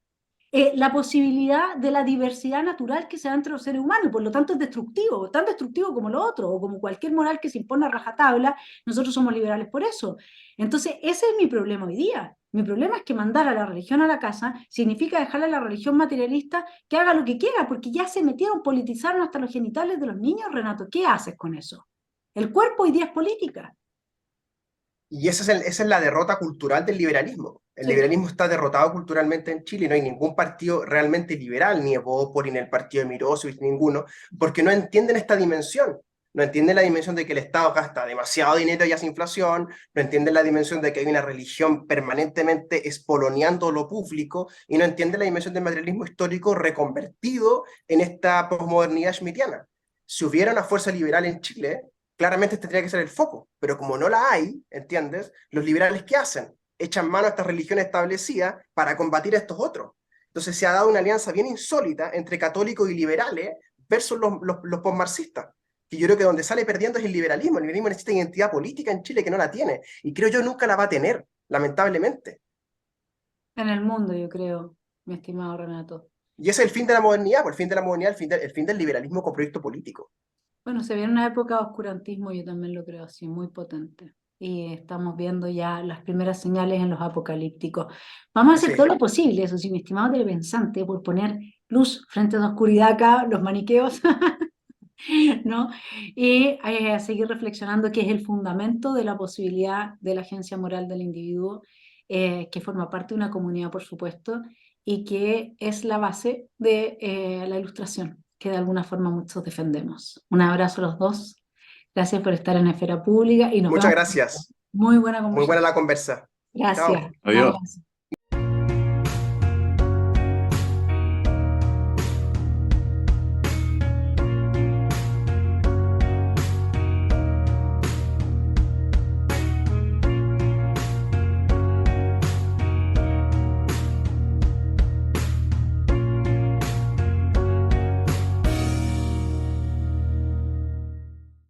Speaker 1: la posibilidad de la diversidad natural que se da entre los seres humanos, y por lo tanto es destructivo, tan destructivo como lo otro, o como cualquier moral que se impone a rajatabla. Nosotros somos liberales por eso. Entonces, ese es mi problema hoy día. Mi problema es que mandar a la religión a la casa significa dejarle a la religión materialista que haga lo que quiera, porque ya se metieron, politizaron hasta los genitales de los niños, Renato. ¿Qué haces con eso? El cuerpo hoy día es política.
Speaker 2: Y esa es la derrota cultural del liberalismo. El
Speaker 1: Sí.
Speaker 2: liberalismo está derrotado culturalmente en Chile, no hay ningún partido realmente liberal, ni Evópoli, ni el partido de Mirosevic, ninguno, porque no entienden esta dimensión. No entienden la dimensión de que el Estado gasta demasiado dinero y hace inflación, no entienden la dimensión de que hay una religión permanentemente espoloneando lo público, y no entienden la dimensión del materialismo histórico reconvertido en esta posmodernidad schmittiana. Si hubiera una fuerza liberal en Chile, claramente este tendría que ser el foco, pero como no la hay, ¿entiendes? Los liberales, ¿qué hacen? Echan mano a esta religión establecida para combatir a estos otros. Entonces se ha dado una alianza bien insólita entre católicos y liberales versus los postmarxistas, que yo creo que donde sale perdiendo es el liberalismo necesita identidad política en Chile que no la tiene, y creo yo nunca la va a tener, lamentablemente.
Speaker 1: En el mundo, yo creo, mi estimado Renato.
Speaker 2: Y ese es el fin de la modernidad, pues el fin de la modernidad, el fin del liberalismo con proyecto político.
Speaker 1: Bueno, se viene una época de oscurantismo, yo también lo creo así, muy potente. Y estamos viendo ya las primeras señales en los apocalípticos. Vamos a hacer
Speaker 2: Sí.
Speaker 1: todo lo posible, eso sí, mi estimado telepensante, por poner luz frente a la oscuridad acá, los maniqueos, ¿no? Y a seguir reflexionando que es el fundamento de la posibilidad de la agencia moral del individuo, que forma parte de una comunidad, por supuesto, y que es la base de la ilustración, que de alguna forma muchos defendemos. Un abrazo a los dos. Gracias por estar en Esfera Pública y nos
Speaker 2: Muchas
Speaker 1: vemos.
Speaker 2: gracias.
Speaker 1: Muy buena
Speaker 2: Muy buena
Speaker 1: conversación.
Speaker 2: la conversa.
Speaker 1: Gracias.
Speaker 2: Chao.
Speaker 1: Un
Speaker 3: Adiós.
Speaker 1: abrazo.